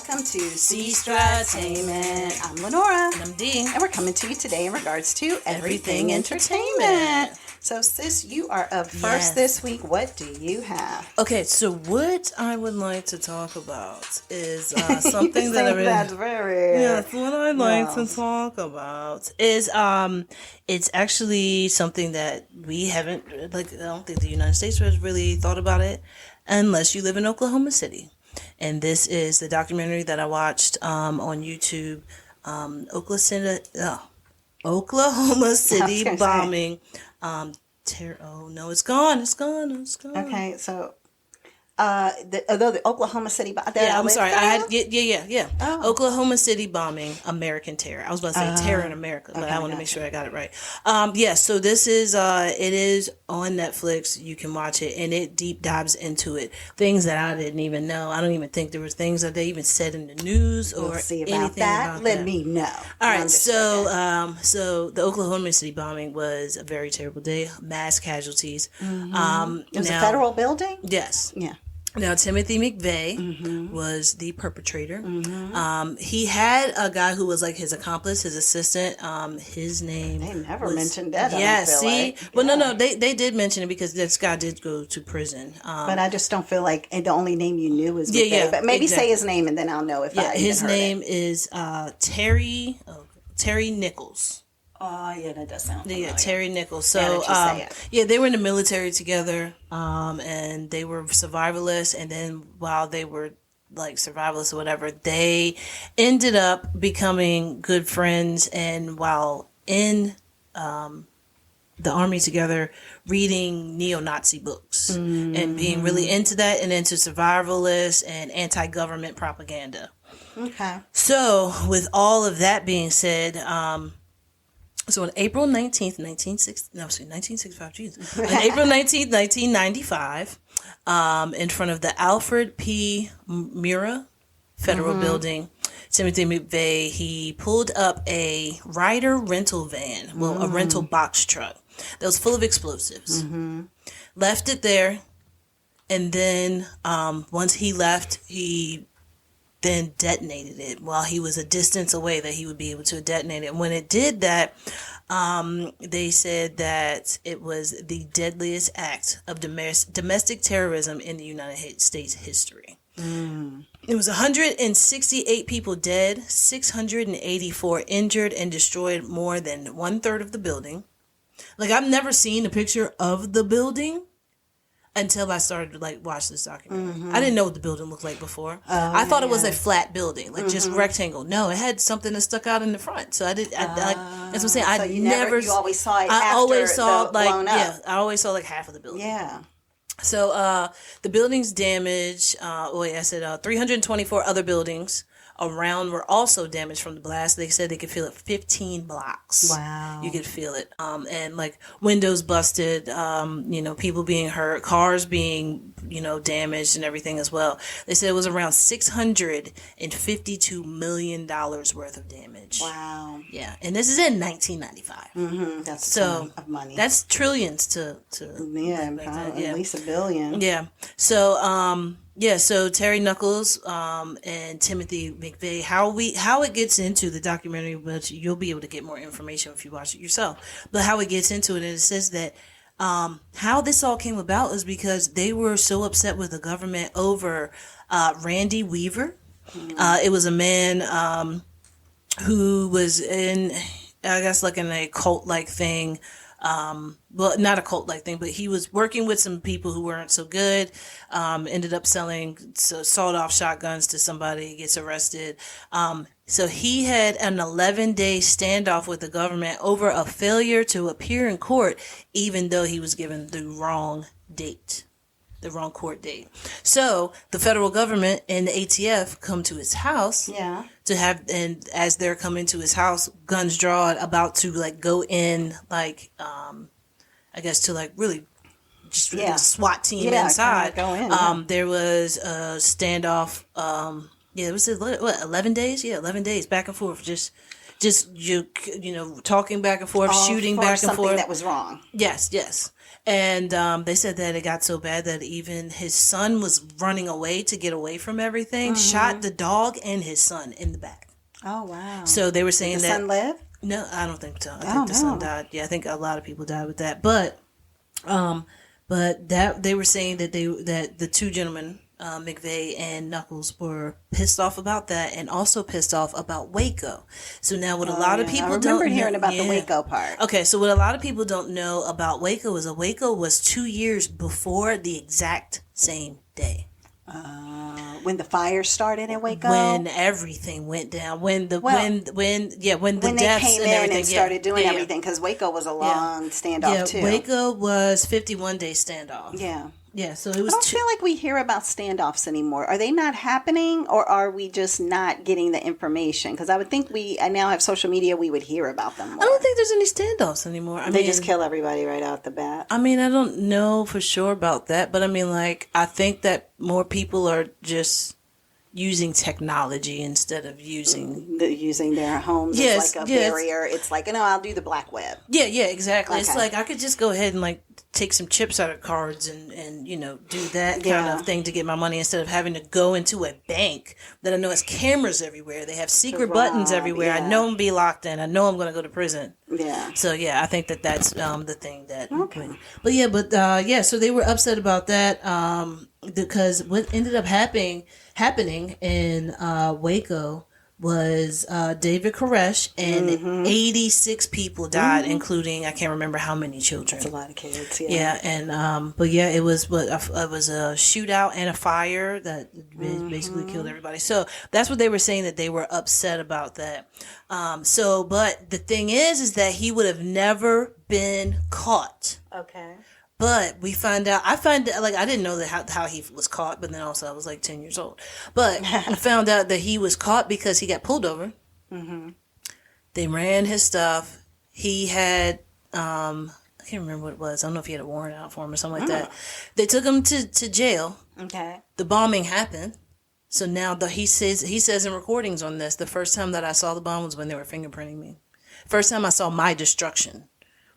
welcome to Sestra-Tainment. I'm Lenora. And I'm Dee. And we're coming to you today in regards to everything entertainment. So, sis, you are up first this week. What do you have? Okay, so what I would like to talk about is something that I that's very... Yes, what I'd like to talk about is it's actually something that we haven't, like, I don't think the United States has really thought about it unless you live in Oklahoma City. And this is the documentary that I watched on YouTube, Oklahoma City bombing. It's gone. Okay, so the Oklahoma City bombing. I'm sorry. Oklahoma City bombing, American terror. I was about to say terror in America, but I want to make sure I got it right. So this is it is on Netflix. You can watch it, and it deep dives into it. Things that I didn't even know. I don't even think there were things that they even said in the news or see about anything that. about Let that. me know. All right, so the Oklahoma City bombing was a very terrible day. Mass casualties. Mm-hmm. It was a federal building? Yes. Yeah. Now, Timothy McVeigh was the perpetrator. He had a guy who was like his accomplice, his assistant. His name. They never mentioned that. No, they did mention it because this guy did go to prison. But I just don't feel like the only name you knew was McVeigh. But maybe say his name and then I'll know if I his heard name it. is Terry Nichols. Oh, yeah, that does sound familiar. Yeah, Terry Nichols. So, they were in the military together, and they were survivalists. And then while they were like survivalists or whatever, they ended up becoming good friends. And while in the army together, reading neo-Nazi books and being really into that and into survivalists and anti-government propaganda. Okay. So, with all of that being said, so on April 19th, 1965, Jesus. On April 19th, 1995, in front of the Alfred P. Murrah Federal Building, Timothy McVeigh, he pulled up a Ryder rental van, a rental box truck that was full of explosives. Left it there, and then once he left, he then detonated it while he was a distance away that he would be able to detonate it. And when it did that, they said that it was the deadliest act of domestic terrorism in the United States history. It was 168 people dead, 684 injured, and destroyed more than 1/3 of the building. Like, I've never seen a picture of the building until I started to watch this documentary. I didn't know what the building looked like before. I thought it was a flat building, just rectangle. No, it had something that stuck out in the front. So I did. That's what I'm saying. You always saw it. I always saw blown up. I always saw half of the building. Yeah. So the building's damaged. I said 324 other buildings around were also damaged from the blast. They said they could feel it 15 blocks. Wow. You could feel it. And windows busted, people being hurt, cars being, damaged and everything as well. They said it was around $652 million worth of damage. Wow. Yeah. And this is in 1995. That's a ton of money. That's trillions to at least $1 billion. Yeah. So, so Terry Nichols and Timothy McVeigh, how it gets into the documentary, but you'll be able to get more information if you watch it yourself. But how it gets into it, and it says that how this all came about is because they were so upset with the government over Randy Weaver. It was a man who was in, I guess, in a cult-like thing. Not a cult-like thing, but he was working with some people who weren't so good, ended up selling sawed-off shotguns to somebody, gets arrested. So he had an 11-day standoff with the government over a failure to appear in court, even though he was given the wrong court date. So the federal government and the ATF come to his house and as they're coming to his house, guns drawn, about to go in, I guess to really just the SWAT team inside. Go in, there was a standoff. It was 11 days? Yeah, 11 days back and forth, just just talking back and forth, shooting back and something forth. That was wrong. Yes. And they said that it got so bad that even his son was running away to get away from everything, shot the dog and his son in the back. Oh, wow. So they were saying Did the that... son live? No, I don't think so. I think the son died. Yeah, I think a lot of people died with that. But that they were saying that that the two gentlemen, McVeigh and Knuckles, were pissed off about that, and also pissed off about Waco. So now, what a lot of people don't know, I remember hearing about the Waco part. Okay, so what a lot of people don't know about Waco is that Waco was 2 years before the exact same day. When the fire started in Waco, when everything went down, when the deaths came and everything and started doing everything, because Waco was a long standoff too. Waco was 51-day standoff. Yeah, so it was. I don't feel like we hear about standoffs anymore. Are they not happening, or are we just not getting the information? Because I would think I now have social media, we would hear about them more. I don't think there's any standoffs anymore. They just kill everybody right out the bat. I mean, I don't know for sure about that, but I mean, like, I think that more people are just using technology instead of using their homes as like a barrier. It's like, I'll do the black web. Yeah, exactly. Okay. It's like I could just go ahead and like take some chips out of cards and do that kind of thing to get my money instead of having to go into a bank that I know has cameras everywhere. They have secret buttons everywhere. I know I'm gonna be locked in. I know I'm going to go to prison. Yeah. So I think that's the thing that. Okay. So they were upset about that because what ended up happening in Waco was David Koresh, and 86 people died, including I can't remember how many children. That's a lot of kids. Yeah, and it was a shootout and a fire that basically killed everybody. So that's what they were saying, that they were upset about that. But the thing is that he would have never been caught. Okay. But I found out, I didn't know that how he was caught, but then also I was like 10 years old. But I found out that he was caught because he got pulled over. Mm-hmm. They ran his stuff. He had, I can't remember what it was. I don't know if he had a warrant out for him or something like that. They took him to jail. Okay. The bombing happened. So now he says in recordings on this, the first time that I saw the bomb was when they were fingerprinting me. First time I saw my destruction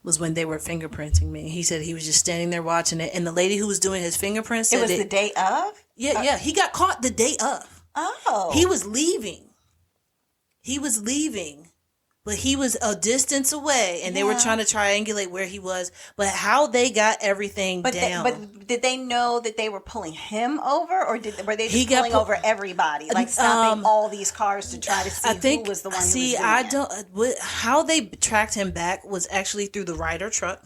was when they were fingerprinting me. He said he was just standing there watching it, and the lady who was doing his fingerprints said it was the day of? Yeah, he got caught the day of. Oh. He was leaving, but he was a distance away, and they were trying to triangulate where he was, but how they got everything down. But did they know that they were pulling him over, or were they just pulling over everybody, like stopping all these cars to try to see who was the one who was doing it? How they tracked him back was actually through the Ryder truck.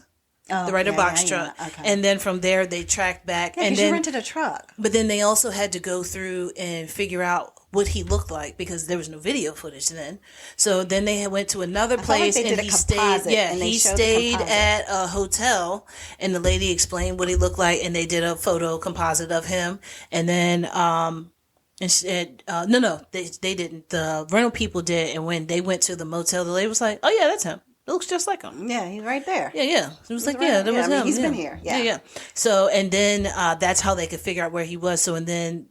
The Ryder box truck. Okay. And then from there they tracked back. Yeah, and then you rented a truck. But then they also had to go through and figure out what he looked like, because there was no video footage then. So then they went to another place, and he stayed. Yeah, he stayed at a hotel, and the lady explained what he looked like, and they did a photo composite of him. And then and said, they didn't. The rental people did, and when they went to the motel, the lady was like, "Oh yeah, that's him. It looks just like him." Yeah, he's right there. Yeah. It was like, that was him. He's been here. Yeah. So, and then that's how they could figure out where he was. So, and then,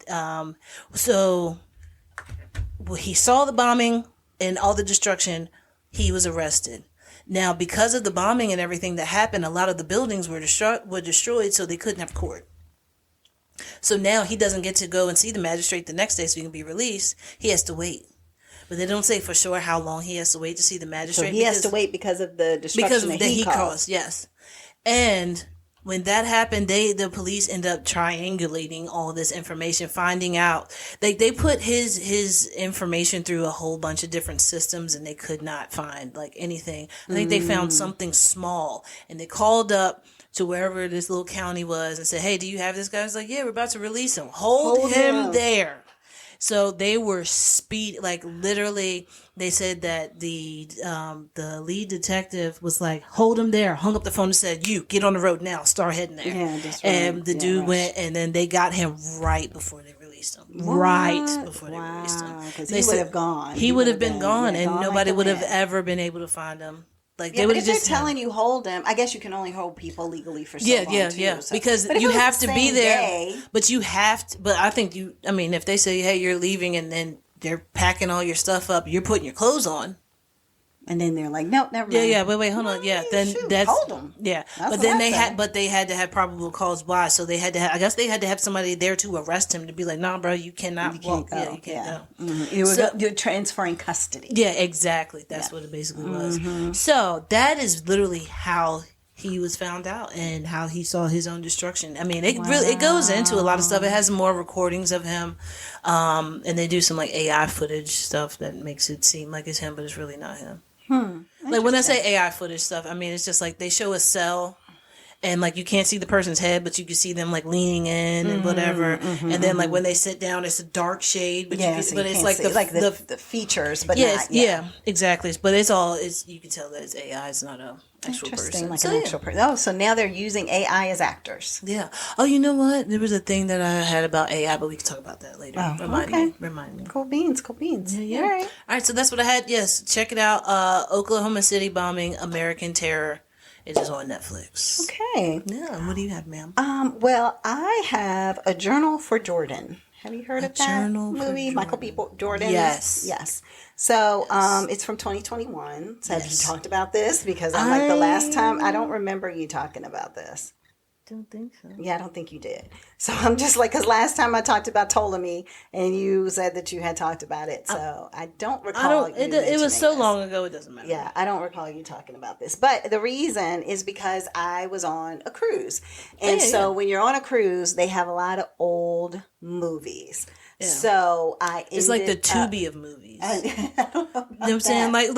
he saw the bombing and all the destruction. He was arrested. Now, because of the bombing and everything that happened, a lot of the buildings were destroyed, so they couldn't have court. So now he doesn't get to go and see the magistrate the next day so he can be released. He has to wait. But they don't say for sure how long he has to wait to see the magistrate. So he has to wait because of the destruction that he caused. Yes. And when that happened, the police end up triangulating all this information, finding out. They put his information through a whole bunch of different systems, and they could not find anything. I think they found something small, and they called up to wherever this little county was and said, "Hey, do you have this guy?" I was like, "Yeah, we're about to release him. Hold him there." So they were literally, they said that the lead detective was like, "Hold him there," hung up the phone and said, "You get on the road now, start heading there." Yeah, just and the dude went, and then they got him right before they released him. What? Right before they released him. Because he would have gone. He would have been gone, and nobody would have ever been able to find him. They would have just telling you hold him. I guess you can only hold people legally for so long. Yeah. So. Because you have to be there. But you have to. But I think if they say, "Hey, you're leaving," and then they're packing all your stuff up, you're putting your clothes on. And then they're like, nope, never mind. Yeah. Wait, hold on. Yeah, then that's hold them. Yeah, but then they had to have probable cause why. So they had to have, I guess they had to have somebody there to arrest him to be like, nah, bro, you cannot walk. Go. Yeah, you can't go. Mm-hmm. You're transferring custody. Yeah, exactly. That's what it basically was. So that is literally how he was found out and how he saw his own destruction. I mean, it goes into a lot of stuff. It has more recordings of him, and they do some like AI footage stuff that makes it seem like it's him, but it's really not him. Like when I say AI footage stuff, I mean it's just like they show a cell. And like you can't see the person's head, but you can see them like leaning in and whatever. And then like when they sit down, it's a dark shade, but it's like the features, but exactly. But it's you can tell that it's AI. It's not a actual person. Like an actual person. Oh, so now they're using AI as actors. Yeah. Oh, you know what? There was a thing that I had about AI, but we can talk about that later. Oh, Remind me. Cool beans. Yeah. All right. So that's what I had. Yes, check it out. Oklahoma City bombing, American Terror. It is on Netflix. Okay. Yeah. What do you have, ma'am? Well, I have A Journal for Jordan. Have you heard of that movie? Michael B. Jordan? Yes. So, it's from 2021. So have you talked about this? Because I'm like the last time, I don't remember you talking about this. Don't think so. Yeah, I don't think you did. So I'm just like, because last time I talked about Ptolemy, and you said that you had talked about it. So I don't recall. It was so long ago, it doesn't matter. Yeah, I don't recall you talking about this. But the reason is because I was on a cruise. And when you're on a cruise, they have a lot of old movies. Yeah. So it's like the Tubi of movies. I don't know about you know what I'm saying? Like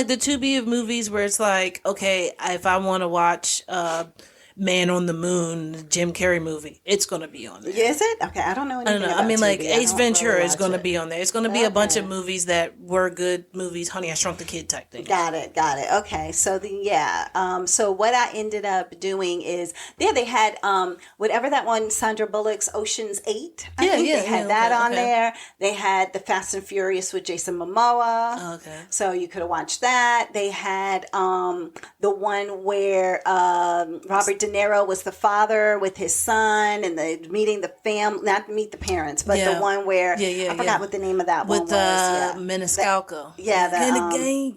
the Tubi of movies where it's like, okay, if I want to watch Man on the Moon, the Jim Carrey movie, it's going to be on there. Is it? Okay, I don't know anything about I mean, like, Tubi. Ace Ventura is going to be on there. It's going to be a bunch of movies that were good movies, Honey, I Shrunk the Kid type thing. Got it. Okay, so so what I ended up doing is, they had, whatever that one, Sandra Bullock's Ocean's 8, I think they had that on there. They had The Fast and Furious with Jason Momoa. Okay. So you could have watched that. They had the one where Robert De Niro was the father with his son, and meeting the family, not meet the parents, but the one where I forgot what the name of that one was. With Maniscalco. Exactly.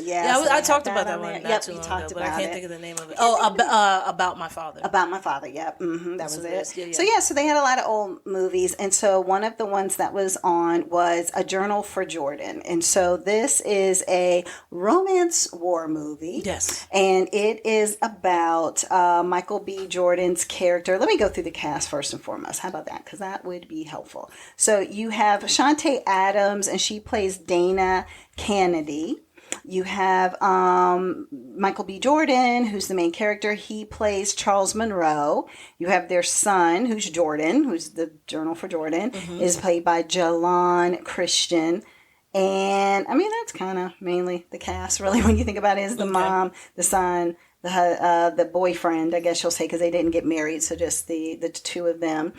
Yeah, so I talked about that one. Yep, you talked about it. But I can't think of the name of it. About My Father. About My Father. Yep, that was it. So they had a lot of old movies, and so one of the ones that was on was A Journal for Jordan, and so this is a romance war movie. Yes, and it is about Michael B. Jordan's character. Let me go through the cast first and foremost. How about that? Because that would be helpful. So you have Shantae Adams, and she plays Dana Kennedy. You have Michael B. Jordan, who's the main character. He plays Charles Monroe. You have their son, who's Jordan, who's the Journal for Jordan, is played by Jalon Christian. And I mean, that's kind of mainly the cast, really, when you think about it, is the mom, the son, the boyfriend, I guess you'll say, because they didn't get married, so just the two of them.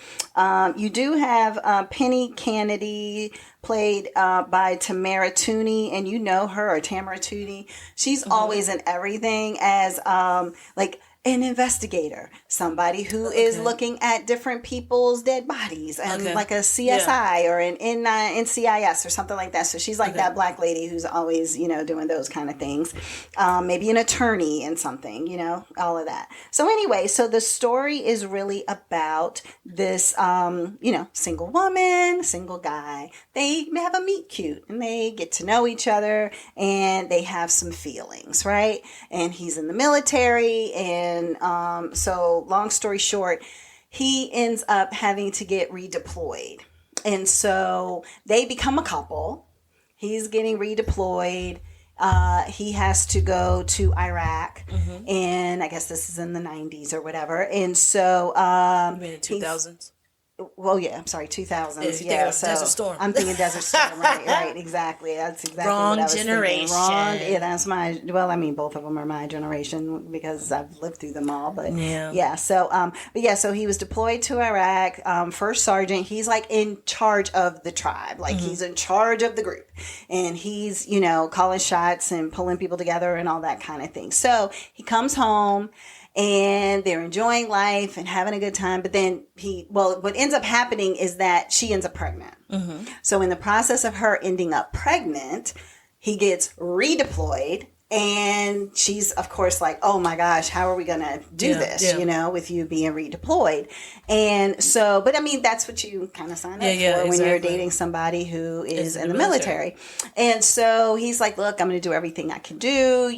You do have Penny Kennedy, played by Tamara Tooney, and you know her, or Tamara Tooney. She's always in everything as like an investigator, somebody who is looking at different people's dead bodies, and like a CSI or an NCIS or something like that. So she's like that black lady who's always, doing those kind of things. Maybe an attorney and something, all of that. So anyway, so the story is really about this, single woman, single guy. They have a meet cute, and they get to know each other, and they have some feelings, right? And he's in the military, and so long story short, he ends up having to get redeployed. And so they become a couple. He's getting redeployed. He has to go to Iraq. And I guess this is in the 90s or whatever. And so... you mean the 2000s? Well, yeah, I'm sorry, 2000s. Yeah, so Desert Storm. I'm thinking Desert Storm, right, exactly. That's exactly wrong what I was generation. Thinking. Wrong, yeah, that's both of them are my generation because I've lived through them all. But so he was deployed to Iraq, first sergeant. He's like in charge of the tribe, like he's in charge of the group, and he's calling shots and pulling people together and all that kind of thing. So he comes home. And they're enjoying life and having a good time. But then what ends up happening is that she ends up pregnant. So in the process of her ending up pregnant, he gets redeployed. And she's, of course, like, oh my gosh, how are we going to do this, with you being redeployed? And so, but I mean, that's what you kind of sign up for when you're dating somebody who is in the military. And so he's like, look, I'm going to do everything I can do,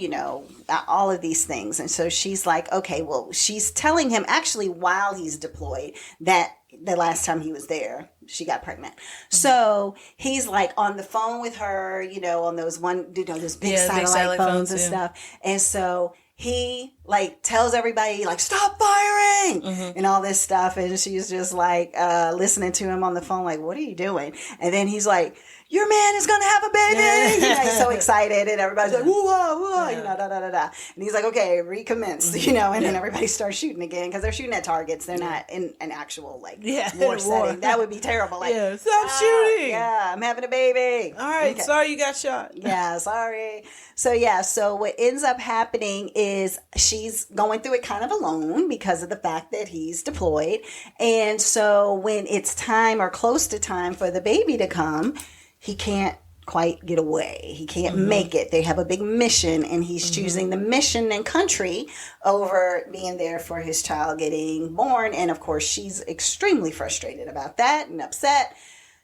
all of these things. And so she's like, okay, well, she's telling him actually while he's deployed that the last time he was there, she got pregnant. Mm-hmm. So he's like on the phone with her, on those those big satellite phones and stuff. And so he like tells everybody like, stop firing and all this stuff. And she's just like listening to him on the phone, like, what are you doing? And then he's like, your man is going to have a baby. He's so excited. And everybody's like, woo-ah, woo-ah, da-da-da-da. And he's like, okay, recommence, and then everybody starts shooting again because they're shooting at targets. They're not in an actual war setting. That would be terrible. Like, stop shooting. Yeah, I'm having a baby. All right, sorry you got shot. Yeah, sorry. So, so what ends up happening is she's going through it kind of alone because of the fact that he's deployed. And so when it's time or close to time for the baby to come, he can't quite get away. He can't make it. They have a big mission, and he's choosing the mission and country over being there for his child getting born. And, of course, she's extremely frustrated about that and upset,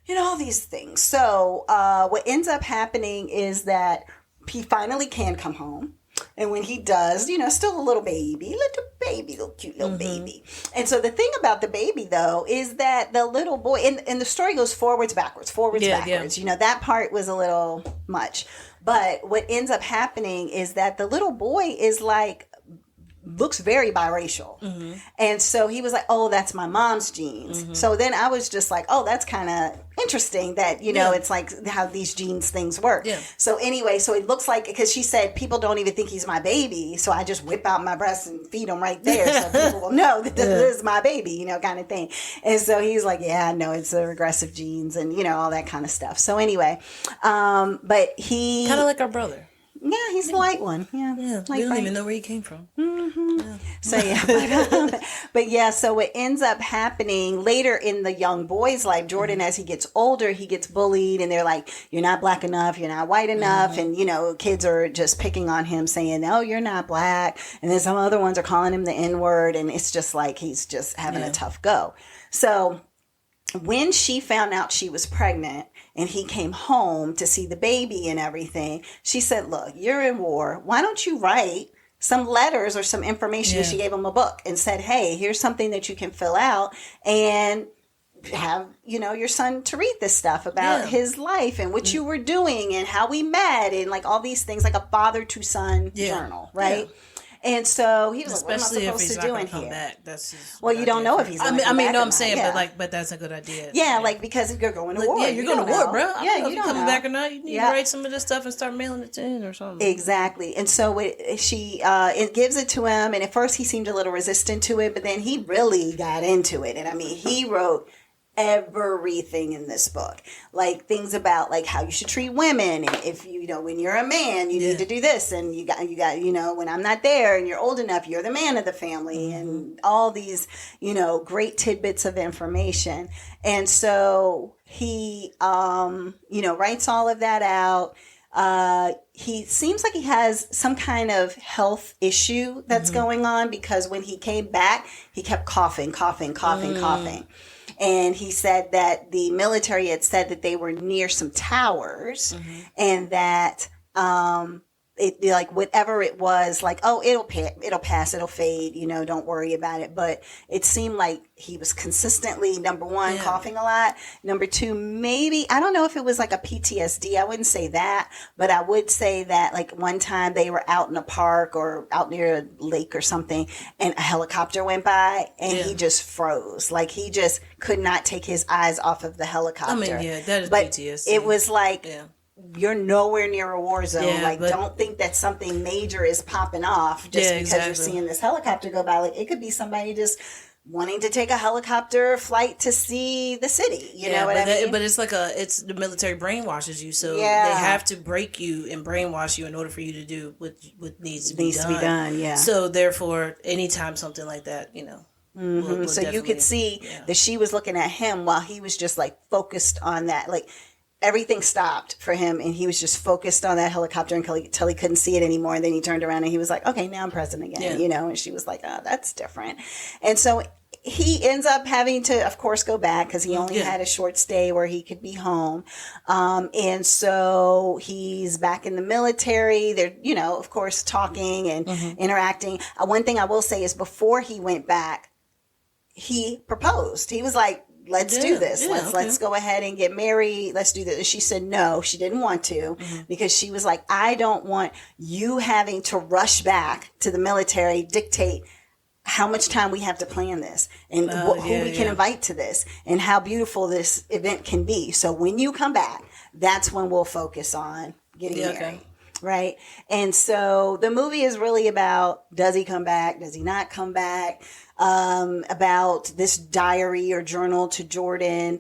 all these things. So what ends up happening is that he finally can come home. And when he does, still a little cute little baby. And so the thing about the baby, though, is that the little boy, and the story goes forwards, backwards. Yeah. That part was a little much. But what ends up happening is that the little boy is like, looks very biracial. And so he was like, oh, that's my mom's genes. So then I was just like, oh, that's kind of interesting that, it's like how these genes things work. Yeah. So anyway, so it looks like, because she said, people don't even think he's my baby. So I just whip out my breast and feed him right there. So people will know that this is my baby, kind of thing. And so he's like, yeah, no, it's the regressive genes and, all that kind of stuff. So anyway, but he... Kind of like our brother. Yeah, he's the light one. Yeah, we don't even know where he came from. Yeah. So so what ends up happening later in the young boy's life, Jordan, as he gets older, he gets bullied, and they're like, "You're not black enough. You're not white enough," and kids are just picking on him, saying, "No, you're not black," and then some other ones are calling him the N-word, and it's just like he's just having a tough go. So when she found out she was pregnant and he came home to see the baby and everything, she said, look, you're in war. Why don't you write some letters or some information? She gave him a book and said, hey, here's something that you can fill out and have, your son to read this stuff about his life and what you were doing and how we met and like all these things, like a father to son journal, right? Yeah. And so he was like, what am I supposed to do in here? Back. That's just you don't know if he's going to come back. I'm saying, but that's a good idea. Yeah, like because you're going to war. Yeah, you're going to war, bro. You don't coming back or not. You need to write some of this stuff and start mailing it to him or something. Exactly. And so she gives it to him, and at first he seemed a little resistant to it, but then he really got into it. And I mean, he wrote everything in this book, like things about like how you should treat women, and if when you're a man you need to do this, and you got when I'm not there and you're old enough, you're the man of the family, and all these great tidbits of information. And so he writes all of that out. He seems like he has some kind of health issue that's going on, because when he came back he kept coughing. And he said that the military had said that they were near some towers, and that it like whatever it was, like, oh, it'll pass, it'll fade, don't worry about it. But it seemed like he was consistently, number one, coughing a lot. Number two, maybe, I don't know if it was like a PTSD. I wouldn't say that, but I would say that like one time they were out in a park or out near a lake or something, and a helicopter went by, and he just froze. Like he just could not take his eyes off of the helicopter. I mean, that is PTSD. It was like... You're nowhere near a war zone. Don't think that something major is popping off just because you're seeing this helicopter go by. Like, it could be somebody just wanting to take a helicopter flight to see the city. You know what I mean? But it's like it's the military brainwashes you, so they have to break you and brainwash you in order for you to do what needs to be done. Yeah. So therefore, anytime something like that, we'll so you could see that she was looking at him while he was just like focused on that, like. everything stopped for him, and he was just focused on that helicopter until he couldn't see it anymore. And then he turned around and he was like, okay, now I'm president again, and she was like, oh, that's different. And so he ends up having to, of course, go back because he only had a short stay where he could be home. And so he's back in the military. They're, of course, talking and interacting. One thing I will say is before he went back, he proposed. He was like, let's do this. Let's go ahead and get married. Let's do this. And she said no, she didn't want to because she was like, I don't want you having to rush back to the military, dictate how much time we have to plan this and who we can invite to this and how beautiful this event can be. So when you come back, that's when we'll focus on getting married. Okay. Right. And so the movie is really about, does he come back? Does he not come back? About this diary or journal to Jordan.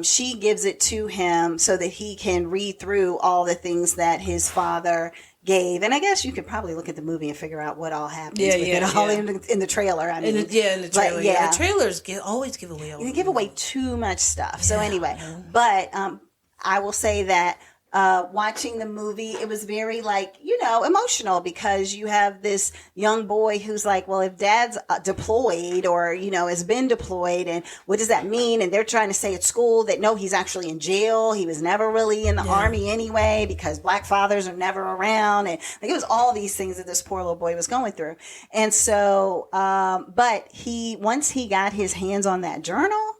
She gives it to him so that he can read through all the things that his father gave. And I guess you could probably look at the movie and figure out what all happens with it all in the trailer. I mean, in the trailer. The trailers always give away all. They give away too much stuff. So anyway, but I will say that watching the movie, it was very emotional because you have this young boy who's like, well, if dad's deployed or, has been deployed, and what does that mean? And they're trying to say at school that no, he's actually in jail. He was never really in the army anyway because black fathers are never around. And it was all these things that this poor little boy was going through. And so, but once he got his hands on that journal,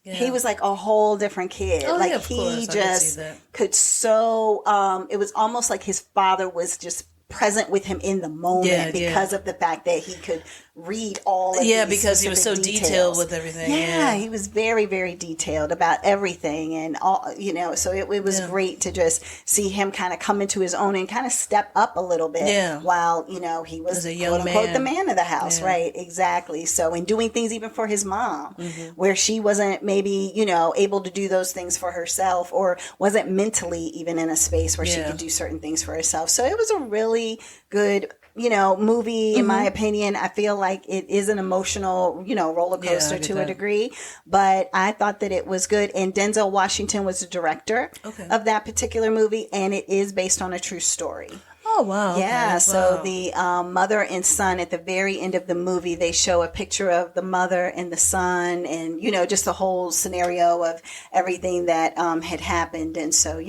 he was like a whole different kid. He just could it was almost like his father was just present with him in the moment because of the fact that he could read all of these because he was so details. Detailed with everything. He was very, very detailed about everything. And all, so it was great to just see him kind of come into his own and kind of step up a little bit while, he was, a young quote unquote, the man of the house. Right. Exactly. So, and doing things even for his mom, where she wasn't maybe, able to do those things for herself or wasn't mentally even in a space where she could do certain things for herself. So it was a really good movie, in my opinion. I feel like it is an emotional, roller coaster to a degree, but I thought that it was good. And Denzel Washington was the director of that particular movie, and it is based on a true story. Oh, wow. Yeah. Okay. So the mother and son at the very end of the movie, they show a picture of the mother and the son and, just the whole scenario of everything that had happened. And so,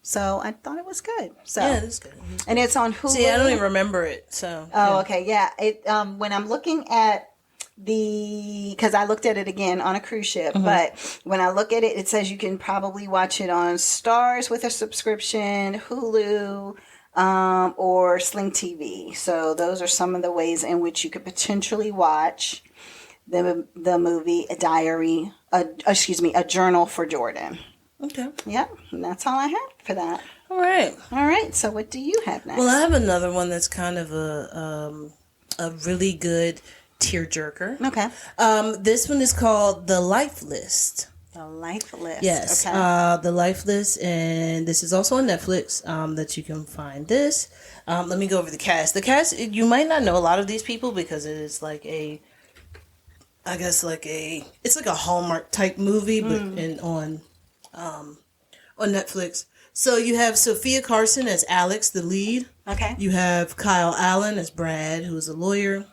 so I thought it was good. So yeah, it's good. And it's on Hulu. See, I don't even remember it. So. Oh, okay. Yeah. It when I'm looking at because I looked at it again on a cruise ship, but when I look at it, it says you can probably watch it on Stars with a subscription, Hulu, or Sling TV. So those are some of the ways in which you could potentially watch the movie, a journal for Jordan. Okay. Yep. And that's all I have for that. All right. So what do you have next? Well, I have another one that's kind of a really good tearjerker. Okay. This one is called The Life List. The Life List. Yes. Okay. The Life List, and this is also on Netflix. That you can find this. Let me go over the cast. The cast, you might not know a lot of these people because it is like it's like a Hallmark type movie, but on Netflix. So you have Sophia Carson as Alex, the lead. Okay. You have Kyle Allen as Brad, who is a lawyer.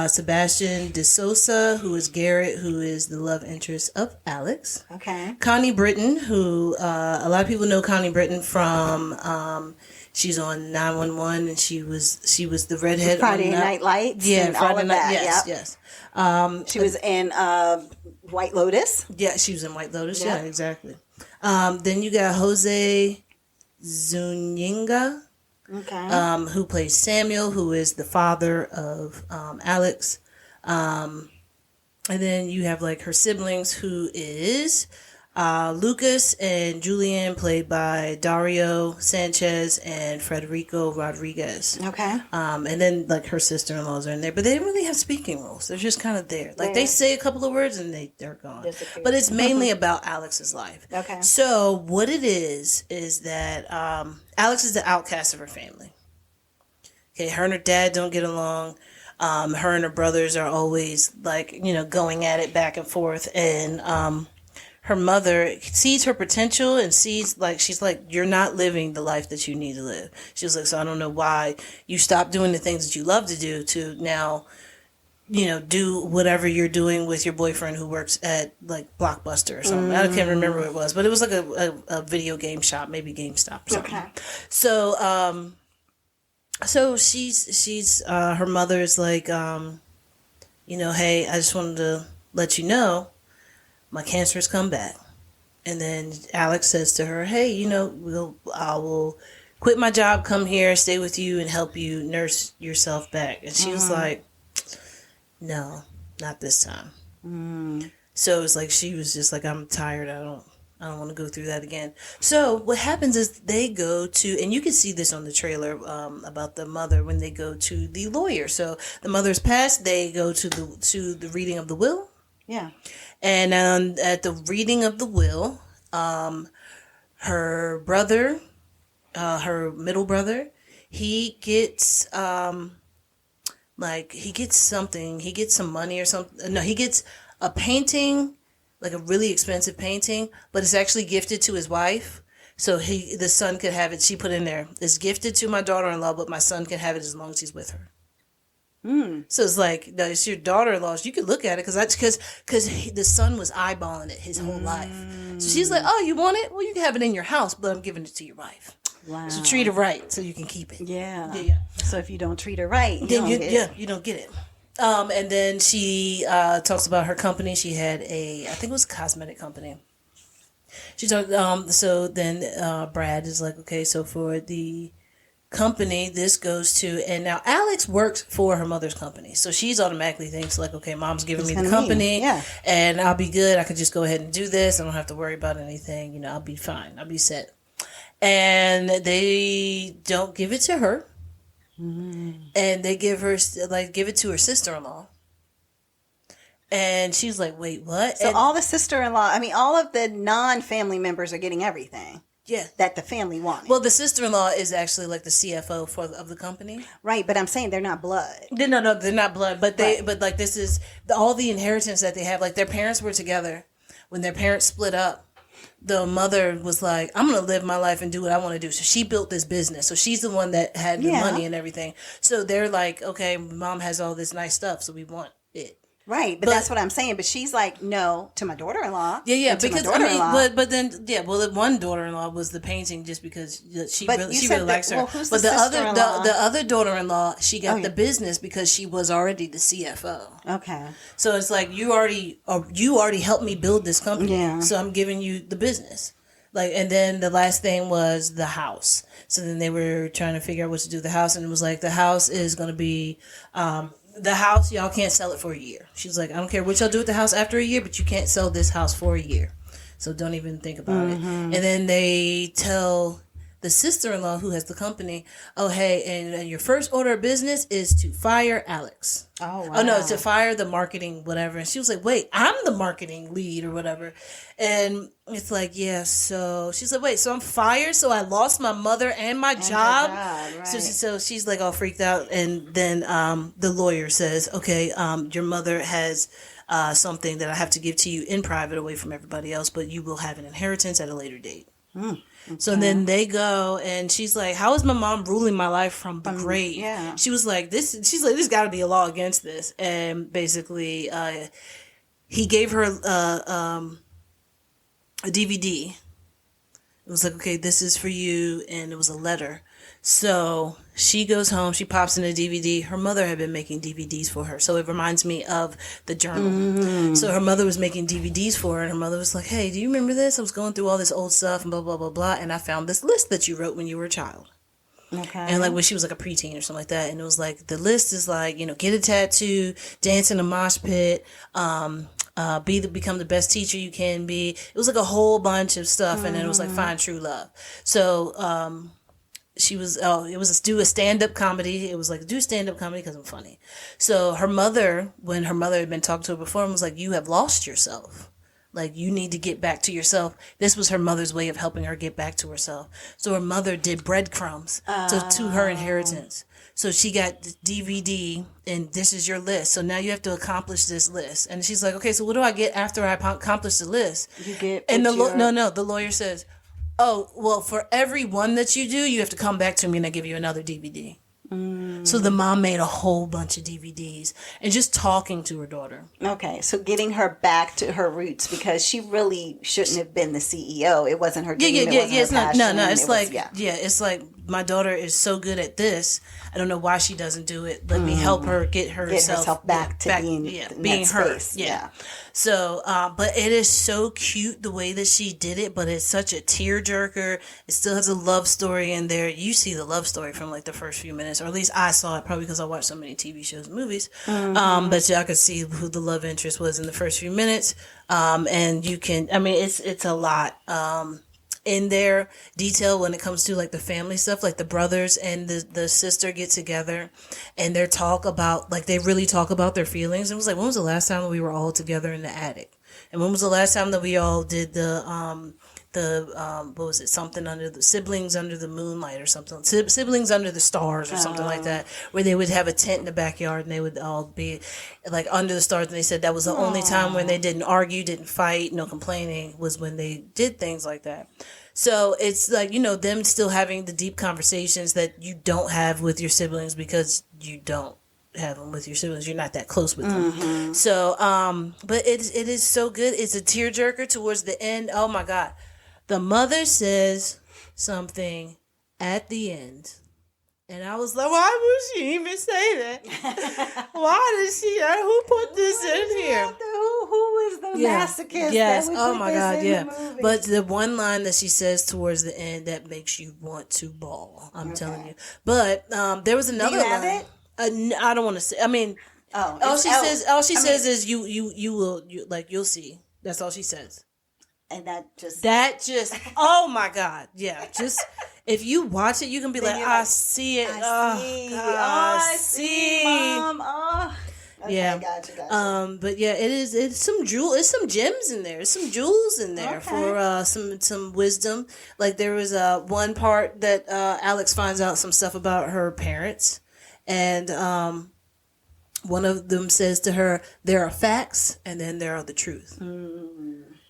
Sebastian DeSouza, who is Garrett, who is the love interest of Alex. Okay. Connie Britton, who a lot of people know Connie Britton from she's on 911, and she was the redhead Friday Night Lights. Yeah, and Friday all of Night. that. Yes. She was in White Lotus. Yeah, she was in White Lotus. Yeah, exactly. Then you got Jose Zuniga. Okay. Who plays Samuel, who is the father of Alex. And then you have like her siblings, who is Lucas and Julian, played by Dario Sanchez and Federico Rodriguez. Okay. And then like her sister-in-laws are in there, but they didn't really have speaking roles. They're just kind of there. Like they say a couple of words and they're gone. Disappear. But it's mainly about Alex's life. Okay. So what it is that Alex is the outcast of her family. Okay, her and her dad don't get along. Her and her brothers are always like, going at it back and forth, and her mother sees her potential and sees, like, she's like, you're not living the life that you need to live. She was like, so I don't know why you stopped doing the things that you love to do to now, do whatever you're doing with your boyfriend who works at, like, Blockbuster or something. I can't remember what it was, but it was like a video game shop, maybe GameStop or something. Okay. So she's her mother's like, hey, I just wanted to let you know my cancer has come back. And then Alex says to her, hey, I will quit my job, come here, stay with you, and help you nurse yourself back. And she was like, no, not this time. So it's like she was just like, I'm tired. I don't want to go through that again. So what happens is they go to, and you can see this on the trailer about the mother when they go to the lawyer. So the mother's passed. They go to the reading of the will. Yeah. And at the reading of the will, her brother, her middle brother, he gets he gets something. He gets some money or something. No, he gets a painting, like a really expensive painting, but it's actually gifted to his wife. So the son could have it. She put in there, it's gifted to my daughter-in-law, but my son can have it as long as he's with her. So it's like, no, it's your daughter-in-law's. You could look at it because the son was eyeballing it his whole life. So she's like, oh, you want it? Well, you can have it in your house, but I'm giving it to your wife. Wow. So treat her right so you can keep it. Yeah. So if you don't treat her right, you don't get it. And then she talks about her company. She had I think it was a cosmetic company. She talked. So then Brad is like, okay, so for the company, this goes to, and now Alex works for her mother's company, so she's automatically thinks like, okay, mom's giving me the company, and I'll be good. I could just go ahead and do this. I don't have to worry about anything. I'll be fine. I'll be set. And they don't give it to her. And they give it to her sister-in-law. And she's like, wait, what? So all the sister-in-law, all of the non-family members are getting everything. Yeah. That the family wanted. Well, the sister-in-law is actually like the CFO of the company. Right, but I'm saying they're not blood. No, they're not blood. But but like this is all the inheritance that they have. Like their parents were together. When their parents split up, the mother was like, I'm going to live my life and do what I want to do. So she built this business. So she's the one that had the money and everything. So they're like, okay, mom has all this nice stuff, so we want it. Right, but that's what I'm saying. But she's like, no, to my daughter-in-law. Yeah, because the one daughter-in-law was the painting just because she really likes her. Well, who's but the other daughter-in-law, she got the business because she was already the CFO. Okay. So it's like you already helped me build this company, so I'm giving you the business. Like, and then the last thing was the house. So then they were trying to figure out what to do with the house, and it was like the house is going to be. The house, y'all can't sell it for a year. She's like, I don't care what y'all do with the house after a year, but you can't sell this house for a year. So don't even think about it. And then they tell the sister-in-law who has the company, oh, hey, and your first order of business is to fire Alex. Oh, wow. Oh, no, to fire the marketing whatever. And she was like, wait, I'm the marketing lead or whatever. And it's like, yeah, so she's like, wait, so I'm fired? So I lost my mother and my job? Right. So she's like all freaked out. And then the lawyer says, okay, your mother has something that I have to give to you in private away from everybody else, but you will have an inheritance at a later date. Okay. So then they go, and she's like, how is my mom ruling my life from the grave? Yeah. She was like, she's like, there's got to be a law against this. And basically, he gave her a DVD. It was like, okay, this is for you. And it was a letter. So she goes home, she pops in a DVD. Her mother had been making DVDs for her. So it reminds me of the journal. So her mother was making DVDs for her, and her mother was like, hey, do you remember this? I was going through all this old stuff and blah, blah, blah, blah. And I found this list that you wrote when you were a child. Okay. And like when she was like a preteen or something like that. And it was like, the list is like, get a tattoo, dance in a mosh pit, become the best teacher you can be. It was like a whole bunch of stuff. And then it was like, find true love. So, it was do a stand-up comedy. It was like, do stand-up comedy because I'm funny. So her mother, when her mother had been talking to her before, was like, you have lost yourself. Like, you need to get back to yourself. This was her mother's way of helping her get back to herself. So her mother did breadcrumbs to her inheritance. So she got the DVD, and this is your list. So now you have to accomplish this list. And she's like, okay, so what do I get after I accomplish the list? You get and the the lawyer says, oh, well, for every one that you do, you have to come back to me and I give you another DVD. So the mom made a whole bunch of DVDs and just talking to her daughter. Okay, so getting her back to her roots, because she really shouldn't have been the CEO. It wasn't her dream. It's not. No. It's like, it's like, my daughter is so good at this. I don't know why she doesn't do it. Let me help her get herself back to being her. Space. Yeah. So, but it is so cute the way that she did it, but it's such a tearjerker. It still has a love story in there. You see the love story from like the first few minutes, or at least I saw it, probably because I watched so many TV shows and movies. But y'all could see who the love interest was in the first few minutes. And you can, I mean, it's a lot. In their detail when it comes to like the family stuff, like the brothers and the sister get together and they talk about, like, they really talk about their feelings. It was like, when was the last time that we were all together in the attic? And when was the last time that we all did the what was it, something under the siblings under the moonlight or something, siblings under the stars or something like that, where they would have a tent in the backyard and they would all be like under the stars. And they said that was the only time when they didn't argue, didn't fight, no complaining, was when they did things like that. So it's like, you know, them still having the deep conversations that you don't have with your siblings because you don't have them with your siblings. You're not that close with them. So, but it is so good. It's a tearjerker towards the end. Oh my God. The mother says something at the end. And I was like, why would she even say that? Why did she? Who put this in here? Who is the masochist? Yes. That Oh my God. Yeah. The movie? But the one line that she says towards the end that makes you want to bawl. I'm telling you. But there was another Do you have line. it? I don't want to say. I mean, all she says is you will you'll see. That's all she says. And that just oh my God, yeah. Just if you watch it, you can be like, I see it. I see, Mom. Oh. Okay, Yeah. Gotcha. But yeah, it's some gems in there. It's some jewels in there for some wisdom. Like there was one part that Alex finds out some stuff about her parents, and one of them says to her, there are facts and then there are the truth.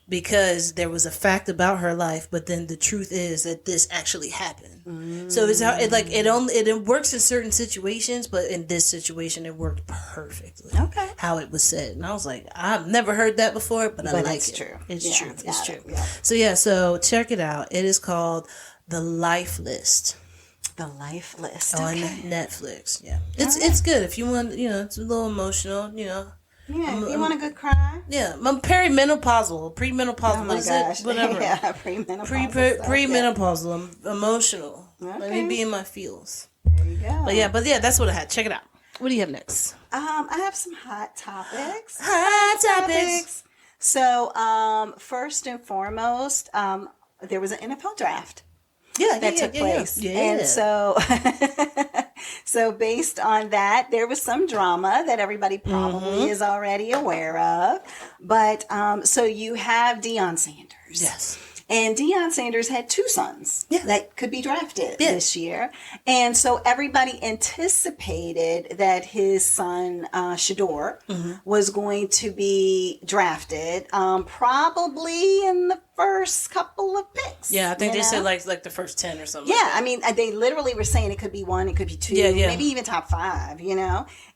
Because there was a fact about her life, but then the truth is that this actually happened. So it's how it works in certain situations, but in this situation it worked perfectly. Okay. How it was said. And I was like, I've never heard that before, but I like it's it. True. It's true. It's true. Yeah. So check it out. It is called The Life List. The Life List. On Netflix. Yeah. It's good. If you want, it's a little emotional, Yeah, if you want a good cry. Yeah, I'm premenopausal. Oh my gosh. Whatever. Yeah, premenopausal. Premenopausal. I'm emotional. Okay. Let me be in my feels. There you go. But yeah, that's what I had. Check it out. What do you have next? I have some hot topics. Hot topics. So, first and foremost, there was an NFL draft. That took place. Yeah. And so based on that, there was some drama that everybody probably is already aware of. But so you have Deion Sanders. Yes. And Deion Sanders had two sons that could be drafted this year. And so everybody anticipated that his son, Shedeur, was going to be drafted probably in the first couple of picks. Yeah, I think they said like the first 10 or something. Yeah, I mean, they literally were saying it could be 1, it could be 2, maybe even top 5,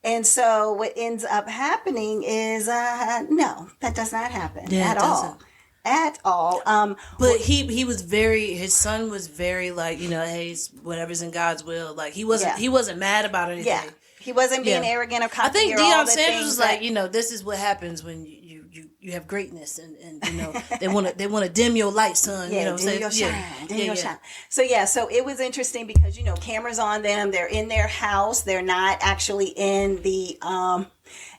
And so what ends up happening is, no, that does not happen at all. At all. But he was his son was very like, hey, whatever's in God's will. Like he wasn't mad about anything. Yeah. He wasn't being arrogant or cocky. I think Deion Sanders was like, this is what happens when you have greatness and they want to dim your light, son. Dim your shine. So it was interesting because cameras on them. They're in their house. They're not actually in the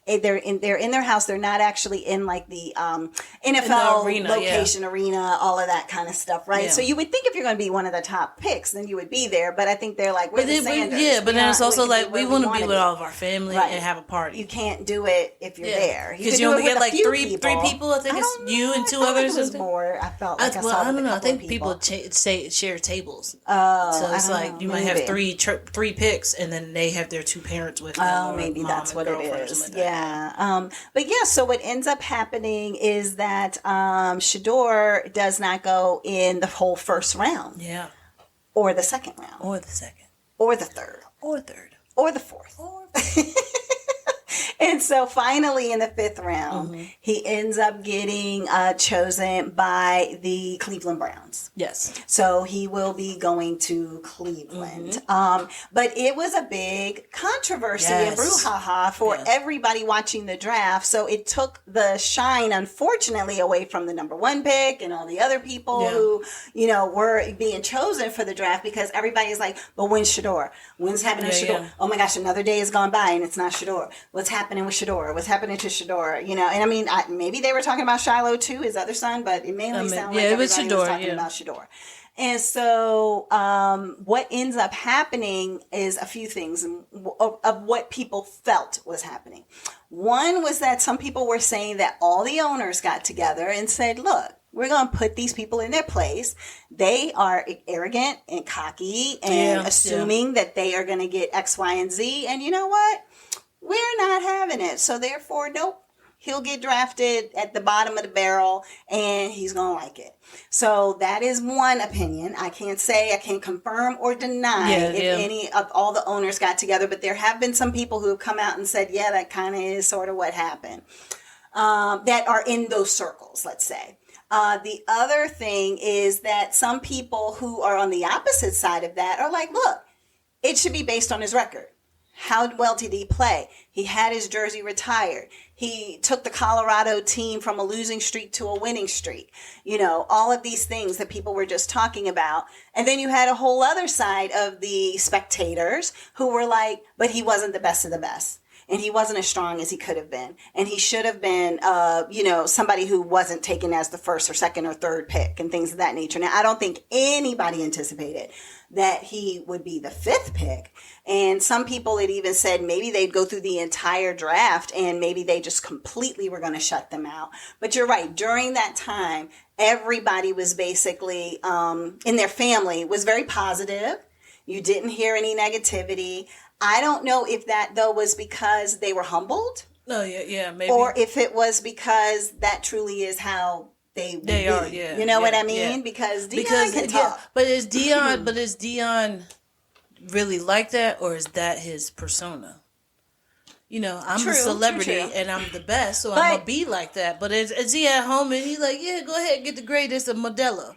they're in their house. They're not actually in like the NFL arena, arena, all of that kind of stuff, right? Yeah. So you would think if you're going to be one of the top picks, then you would be there. But I think they're like, we're the Sanders. But then it's also like we want to be with all. all of our family and have a party. You can't do it if you're there. Because you only get like three people. I think it's you and two others. It was more. I felt like I saw I don't know. I think people share tables. Oh, so it's like you might have three picks, and then they have their two parents with them. Oh, maybe that's what it is. Yeah. But yeah. So what ends up happening is that Shedeur does not go in the whole first round. Yeah. Or the second round. Or the second. Or the third. Or third. Or the fourth. And so finally in the fifth round, he ends up getting chosen by the Cleveland Browns. Yes. So he will be going to Cleveland. But it was a big controversy and brouhaha for everybody watching the draft. So it took the shine, unfortunately, away from the number one pick and all the other people who, were being chosen for the draft, because everybody's like, but when's Shedeur? When's happening to Shedeur? Oh my gosh, another day has gone by and it's not Shedeur. What's happening with Shedeur? What's happening to Shedeur? And I mean, maybe they were talking about Shilo too, his other son, but it mainly sounded like everybody was talking about Shedeur. And so what ends up happening is a few things of what people felt was happening. One was that some people were saying that all the owners got together and said, look, we're going to put these people in their place. They are arrogant and cocky and assuming that they are going to get X, Y, and Z. And you know what? We're not having it. So therefore, nope. He'll get drafted at the bottom of the barrel and he's going to like it. So that is one opinion. I can't confirm or deny if any of all the owners got together, but there have been some people who have come out and said, yeah, that kind of is sort of what happened, that are in those circles, let's say. The other thing is that some people who are on the opposite side of that are like, look, it should be based on his record. How well did he play? He had his jersey retired. He took the Colorado team from a losing streak to a winning streak. All of these things that people were just talking about. And then you had a whole other side of the spectators who were like, but he wasn't the best of the best. And he wasn't as strong as he could have been. And he should have been, somebody who wasn't taken as the first or second or third pick and things of that nature. Now, I don't think anybody anticipated that he would be the fifth pick. And some people had even said maybe they'd go through the entire draft and maybe they just completely were going to shut them out. But you're right. During that time, everybody was basically, in their family, was very positive. You didn't hear any negativity. I don't know if that, though, was because they were humbled. No, yeah, maybe. Or if it was because that truly is how they are, yeah. You know what I mean? Yeah. Because Dion can talk. But is Dion really like that, or is that his persona? I'm a celebrity and I'm the best, so I'm gonna be like that. But is he at home and he's like, yeah, go ahead, get the greatest of Modelo?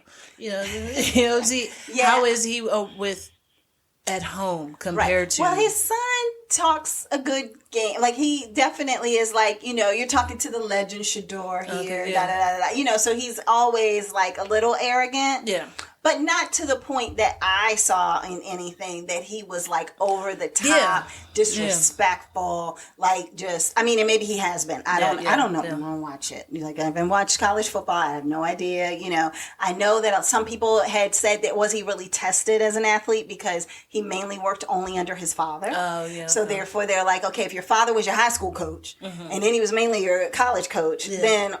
How is he with at home compared to? Well, his son talks a good game. Like, he definitely is like, you're talking to the legend Shedeur here, so he's always like a little arrogant. Yeah. But not to the point that I saw in anything that he was like over the top, disrespectful, like just, and maybe he has been. I don't know. I don't watch it. Like, I haven't watched college football. I have no idea. I know that some people had said that was he really tested as an athlete because he mainly worked only under his father. Oh, yeah. So therefore they're like, okay, if your father was your high school coach and then he was mainly your college coach, then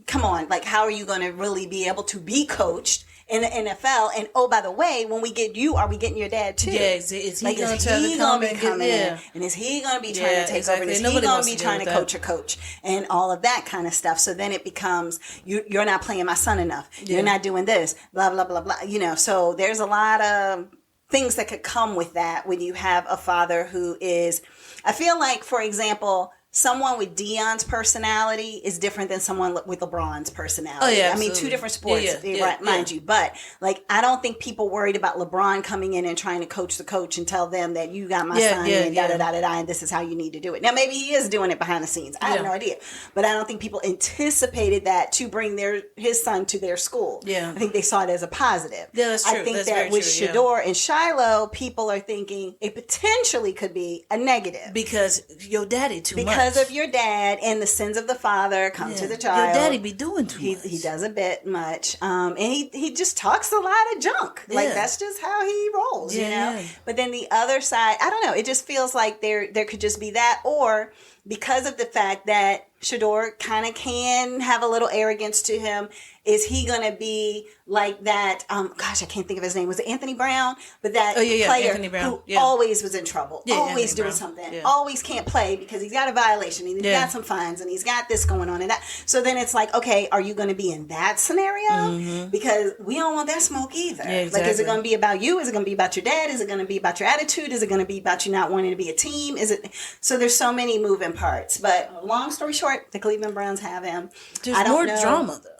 come on, like, how are you going to really be able to be coached in the NFL? And oh, by the way, when we get you, are we getting your dad too? Yeah, is he going to be coming in? And is he going to be trying to take over? And is he going to be trying to coach a coach? And all of that kind of stuff. So then it becomes, you're not playing my son enough. Yeah. You're not doing this, blah, blah, blah, blah. So there's a lot of things that could come with that when you have a father who is, I feel like, for example, someone with Dion's personality is different than someone with LeBron's personality. Oh, yeah, absolutely. Two different sports, mind you. But, like, I don't think people worried about LeBron coming in and trying to coach the coach and tell them that you got my son and da-da-da-da-da, and this is how you need to do it. Now, maybe he is doing it behind the scenes. I have no idea. But I don't think people anticipated that to bring his son to their school. Yeah. I think they saw it as a positive. Yeah, that's true. I think that with Shedeur and Shilo, people are thinking it potentially could be a negative. Because your daddy too much. because of your dad and the sins of the father come to the child. Your daddy be doing too much. He does a bit much. And he just talks a lot of junk. Like, that's just how he rolls, you know? Yeah. But then the other side, I don't know. It just feels like there could just be that, or because of the fact that Shedeur kind of can have a little arrogance to him, is he going to be like that? Gosh, I can't think of his name. Was it Anthony Brown? But that player who always was in trouble, always doing something, always can't play because he's got a violation and he's got some fines and he's got this going on and that. So then it's like, okay, are you going to be in that scenario? Mm-hmm. Because we don't want that smoke either. Yeah, exactly. Like, is it going to be about you? Is it going to be about your dad? Is it going to be about your attitude? Is it going to be about you not wanting to be a team? Is it? So there's so many moving parts. But long story short, the Cleveland Browns have him. There's more drama though.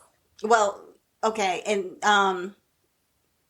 Well, okay, and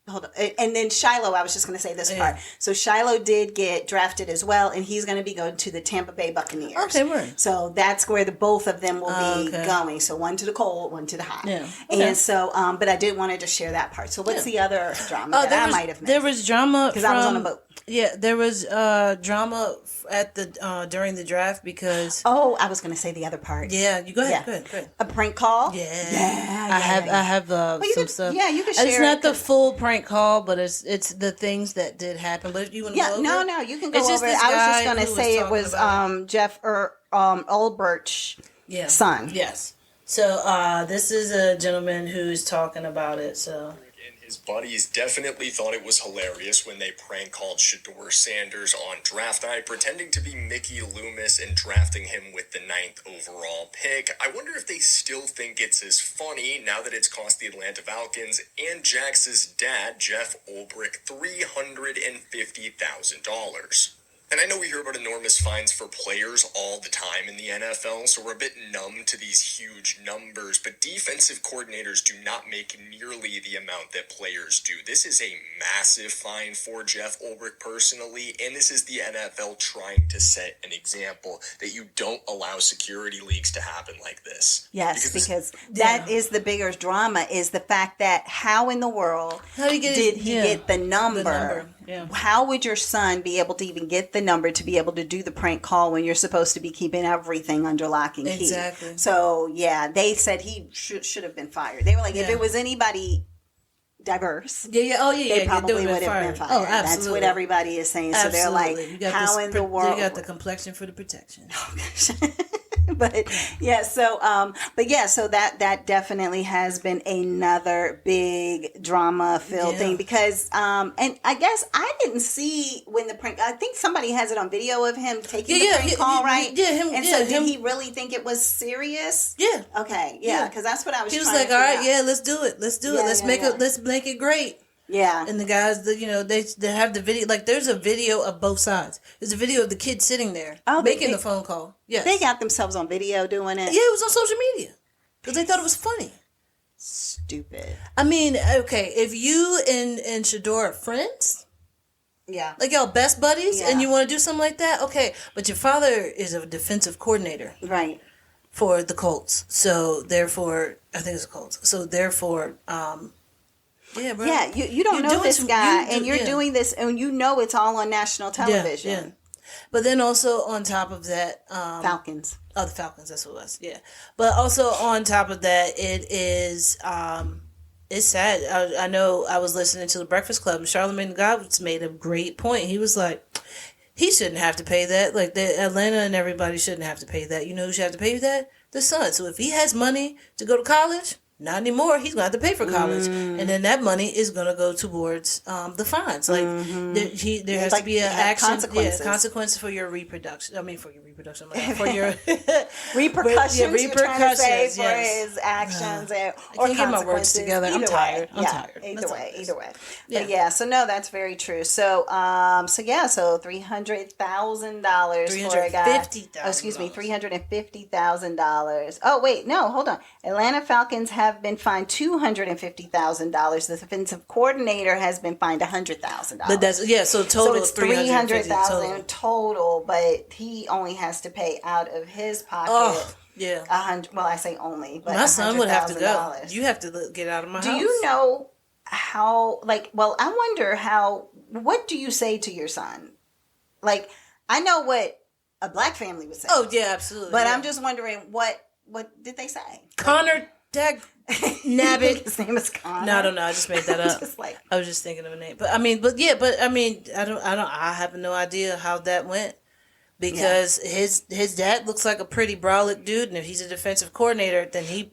hold on, and then Shilo. I was just going to say this part. So Shilo did get drafted as well, and he's going to be going to the Tampa Bay Buccaneers. Okay, right. So that's where both of them will be going. So one to the cold, one to the hot. Yeah. Okay. And so, but I did want to just share that part. So what's the other drama that I might have missed? There was drama because I was on a boat. Yeah, there was drama at the during the draft because I was going to say the other part. Yeah, you go ahead. Yeah. Go ahead. A prank call. Yeah. I have some stuff. Yeah, you can share. It's not the full prank call, but it's the things that did happen. But you want to go over no, you can go over it. I was just going to say it was Jeff Ulbricht's son. Yes. So this is a gentleman who's talking about it. So. His buddies definitely thought it was hilarious when they prank called Shedeur Sanders on draft night, pretending to be Mickey Loomis and drafting him with the 9th overall pick. I wonder if they still think it's as funny now that it's cost the Atlanta Falcons and Jax's dad, Jeff Ulbrich, $350,000. And I know we hear about enormous fines for players all the time in the NFL, so we're a bit numb to these huge numbers, but defensive coordinators do not make nearly the amount that players do. This is a massive fine for Jeff Ulbrich personally, and this is the NFL trying to set an example that you don't allow security leaks to happen like this. Yes, because that is the bigger drama, is the fact that how in the world did he get the number? Yeah. How would your son be able to even get the number to be able to do the prank call when you're supposed to be keeping everything under lock and key? Exactly. So, they said he should have been fired. They were like, if it was anybody diverse, they probably would have been fired. Oh, absolutely. That's what everybody is saying. So they're like, how in the world? They got the complexion for the protection. Oh, gosh. So that definitely has been another big drama filled thing because and I guess I didn't see when the prank. I think somebody has it on video of him taking the prank call, right? Did he really think it was serious? Yeah. Okay. Yeah. Because that's what I was. He was like, all right, let's do it. Let's make it great. Yeah. And the guys, they have the video. Like, there's a video of both sides. There's a video of the kid sitting there making the phone call. Yes. They got themselves on video doing it. Yeah, it was on social media. Because they thought it was funny. Stupid. I mean, okay, if you and Shedeur are friends, like y'all best buddies, and you want to do something like that, okay. But your father is a defensive coordinator, right, for the Colts. So therefore, I think it's the Colts. So therefore, bro. Yeah, you don't know this guy, and you're doing this, and you know it's all on national television. Yeah. But then also on top of that, Falcons. Oh, the Falcons. That's what it was. Yeah. But also on top of that, it is it's sad. I know I was listening to the Breakfast Club, and Charlamagne Goddard made a great point. He was like, he shouldn't have to pay that. Like, the Atlanta and everybody shouldn't have to pay that. You know who should have to pay that? The son. So if he has money to go to college, not anymore. He's going to have to pay for college, and then that money is going to go towards the fines. Like there has to be an action, consequences for your reproduction. I mean, for your reproduction, for your repercussions. Repercussions for his actions, or I can't get my words together. I'm tired. Either way. But so no, that's very true. So $300,000 for a guy. $350,000. Oh wait, no, hold on. Atlanta Falcons have been fined $250,000. The defensive coordinator has been fined $100,000. But that's so total. So it's $300,000 total, but he only has to pay out of his pocket. Oh, yeah. $100. Well, I say only, but my son would have to go. You have to get out of my house. Do you know how? I wonder how. What do you say to your son? Like, I know what a black family would say. Oh yeah, absolutely. But I'm just wondering what did they say? Connor Nabbit. His name is Connor. No, I don't know. I just made that up. I was just thinking of a name. But I mean, I have no idea how that went. Because his dad looks like a pretty brolic dude, and if he's a defensive coordinator, then he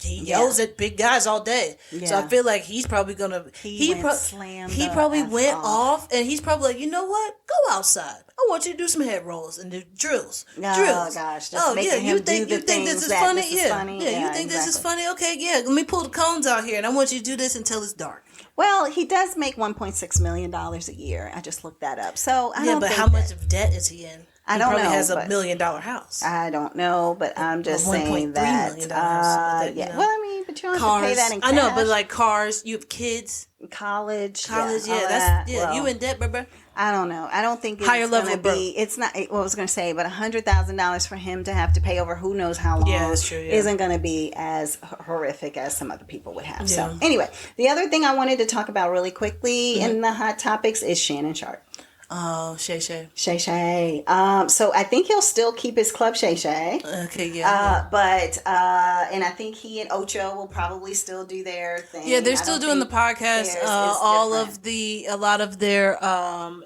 yells at big guys all day. Yeah. So I feel like he's probably gonna he probably went off, and he's probably like, you know what? Go outside. I want you to do some head rolls and do drills. Oh gosh! You think this is funny? Yeah, you think this is funny? Okay, yeah. Let me pull the cones out here, and I want you to do this until it's dark. Well, he does make $1.6 million a year. I just looked that up. So I don't think how much of debt is he in? I don't know. He probably has $1 million house. I don't know, but I'm just saying that. $1.3 million house. Yeah. Well, I mean, but you don't have to pay that in cash. I know, but like cars, you have kids, college. You in debt, bro. I don't know. I don't think it's going to be. It's not. What I was going to say, but $100,000 for him to have to pay over who knows how long. Yeah, that's true. Yeah. Isn't going to be as horrific as some other people would have. Yeah. So anyway, the other thing I wanted to talk about really quickly in the hot topics is Shannon Sharpe. Oh, Shay. So I think he'll still keep his club Shay. Okay, yeah. But and I think he and Ocho will probably still do their thing. Yeah, they're still doing the podcast. A lot of their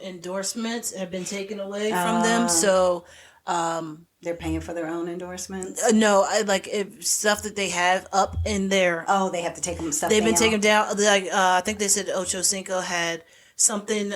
endorsements have been taken away from them. So they're paying for their own endorsements. No, if stuff that they have up in there. Oh, they have to take them stuff. They've been taken down. I think they said Ocho Cinco had something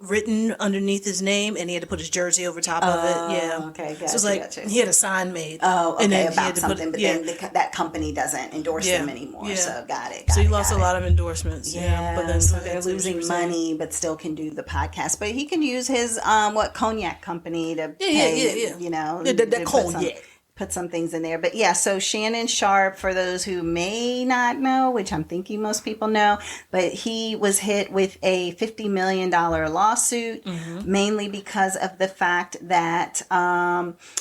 written underneath his name, and he had to put his jersey over top of it. Yeah. Okay. Gotcha, so it's like he had a sign made. Oh, okay. And then about something, then that company doesn't endorse them anymore. Yeah. So got it. So he lost a lot of endorsements. Yeah. But then so they're losing money, but still can do the podcast. But he can use his cognac company to pay. You know, the cognac. Put some things in there. But yeah, so Shannon Sharpe, for those who may not know, which I'm thinking most people know, but he was hit with a $50 million lawsuit, mainly because of the fact that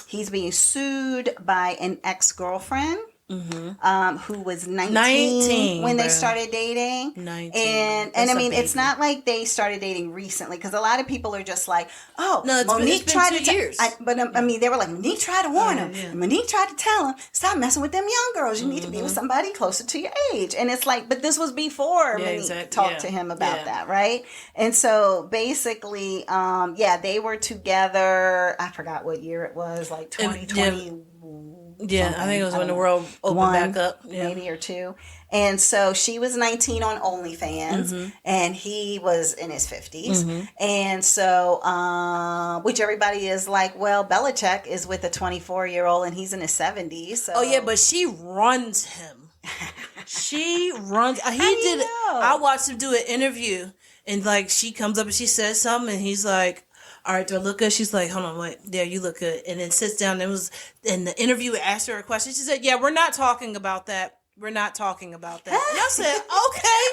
he's being sued by an ex-girlfriend. Who was 19 when they started dating. 19. And I mean, it's not like they started dating recently, because a lot of people are just like, oh, no, Monique tried to 2 years. I mean, they were like, Monique tried to warn him. Yeah. Monique tried to tell him, stop messing with them young girls. You need to be with somebody closer to your age. And it's like, but this was before Monique talked to him about that, right? And so basically, they were together. I forgot what year it was, like 2020. Yeah, I think it was when the world opened back up. Yeah. Maybe or two. And so she was 19 on OnlyFans, and he was in his 50s. And so, which everybody is like, well, Belichick is with a 24-year-old, and he's in his 70s. So. Oh, yeah, but she runs him. He did. I watched him do an interview, and like she comes up and she says something, and he's like, all right, do I look good? She's like, hold on, wait. Yeah, you look good. And then sits down. And the interviewer asked her a question. She said, yeah, we're not talking about that. And I said, okay.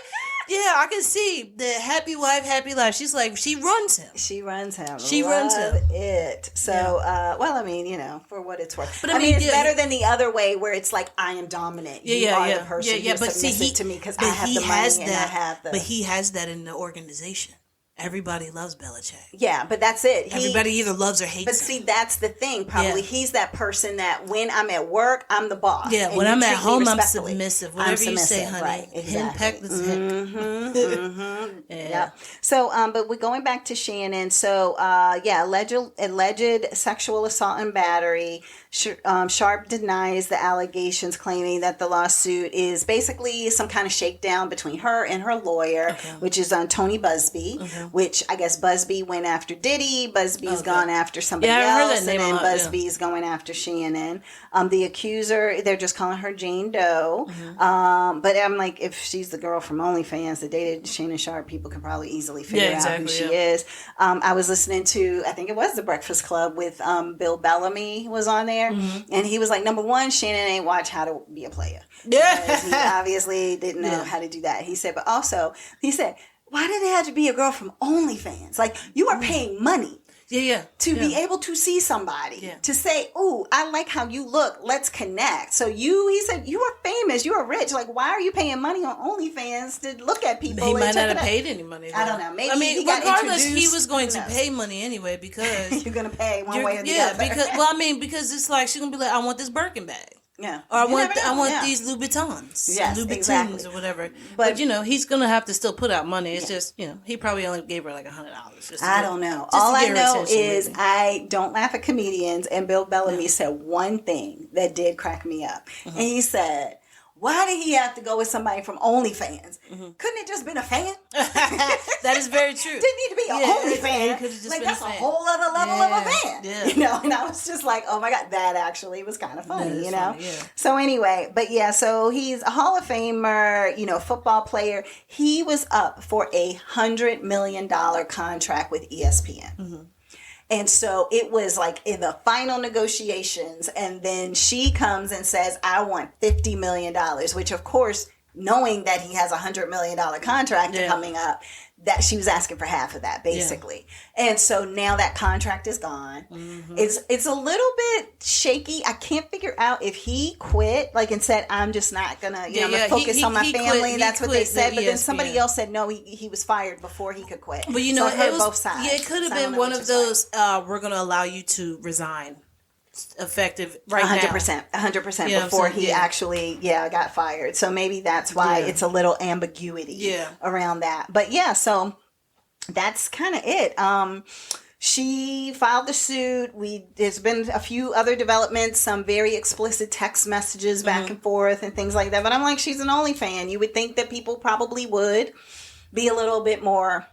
Yeah, I can see the happy wife, happy life. She's like, she runs him. Love it. So, well, I mean, for what it's worth. But I mean, it's better than the other way where it's like, I am dominant. You are the person who's submissive to me because I have the money and I have the... But he has that in the organization. Everybody loves Belichick. Yeah, but that's it. Everybody either loves or hates him. But see, that's the thing. Probably he's that person that when I'm at work, I'm the boss. Yeah, when I'm at home, I'm submissive. Whatever you say, honey. Right, exactly. Yeah. So, but we're going back to Shannon. So, alleged sexual assault and battery. Sharpe denies the allegations, claiming that the lawsuit is basically some kind of shakedown between her and her lawyer, which is on Tony Busby. Which I guess Busby went after Diddy. Busby's gone after somebody else, and then Busby's going after Shannon. The accuser, they're just calling her Jane Doe. But I'm like, if she's the girl from OnlyFans that dated Shannon Sharpe, people can probably easily figure out who she is. I was listening to, I think it was The Breakfast Club with Bill Bellamy was on there, and he was like, number one, Shannon ain't watched How to Be a Player. Yeah, he obviously didn't know how to do that. He said, but also he said, why did it have to be a girl from OnlyFans? Like, you are paying money to be able to see somebody, to say, "Ooh, I like how you look. Let's connect." So he said, you are famous, you are rich. Like, why are you paying money on OnlyFans to look at people? He might not have paid any money, though. I don't know. Maybe regardless, he was going to pay money anyway, because you're going to pay one way or the other. Because it's like she's going to be like, I want this Birkin bag. Yeah. Or I want these Louboutins. Yes, Louboutins exactly. or whatever. But he's going to have to still put out money. It's just, he probably only gave her like $100. I don't know. All I know is I don't laugh at comedians, and Bill Bellamy said one thing that did crack me up. And he said, why did he have to go with somebody from OnlyFans? Couldn't it just been a fan? That is very true. Didn't need to be an OnlyFan. Like, that's a whole other level of a fan. Yeah. And I was just like, oh my God, that actually was kind of funny, Funny, So anyway, but so he's a Hall of Famer, football player. He was up for a $100 million contract with ESPN. And so it was like in the final negotiations, and then she comes and says, I want $50 million, which of course, knowing that he has a $100 million contract coming up, that she was asking for half of that, basically. And so now that contract is gone. It's a little bit shaky. I can't figure out if he quit, and said, I'm just not gonna, I'm gonna focus on my family. That's what they said. But then somebody else said, no, he was fired before he could quit. But so I heard both sides. Yeah, it could have been one of those, we're gonna allow you to resign. Effective right 100% before he actually got fired. So maybe that's why it's a little ambiguity around that. But so that's kind of it. She filed the suit. There's been a few other developments, some very explicit text messages back and forth and things like that. But I'm like, she's an OnlyFan. You would think that people probably would be a little bit more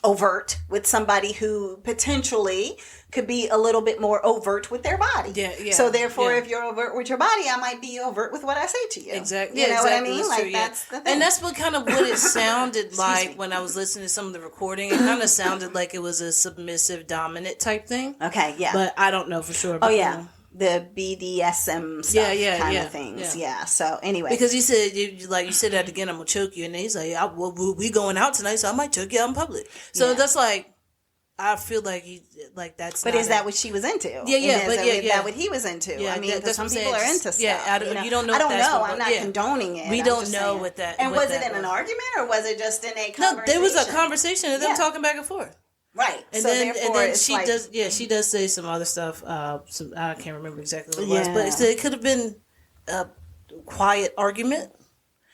overt with somebody who potentially could be a little bit more overt with their body. So therefore, if you're overt with your body, I might be overt with what I say to you. Exactly. You know what I mean? That's true, that's the thing. And that's what it sounded like when I was listening to some of the recording. It kind of sounded like it was a submissive, dominant type thing. Okay, yeah. But I don't know for sure. The BDSM stuff kind of things. Yeah. So anyway. Because he said, you said that again, I'm going to choke you. And then he's like, we going out tonight, so I might choke you out in public. So that's like, I feel like that's. But is that what she was into? Is that what he was into? Yeah, I mean, because some people are into stuff. You don't know. I don't know. I'm not condoning it. We don't know what that. And was it in an argument or was it just in a conversation? No, there was a conversation of them talking back and forth. Right. And then she does say some other stuff. I can't remember exactly what it was, but it could have been a quiet argument.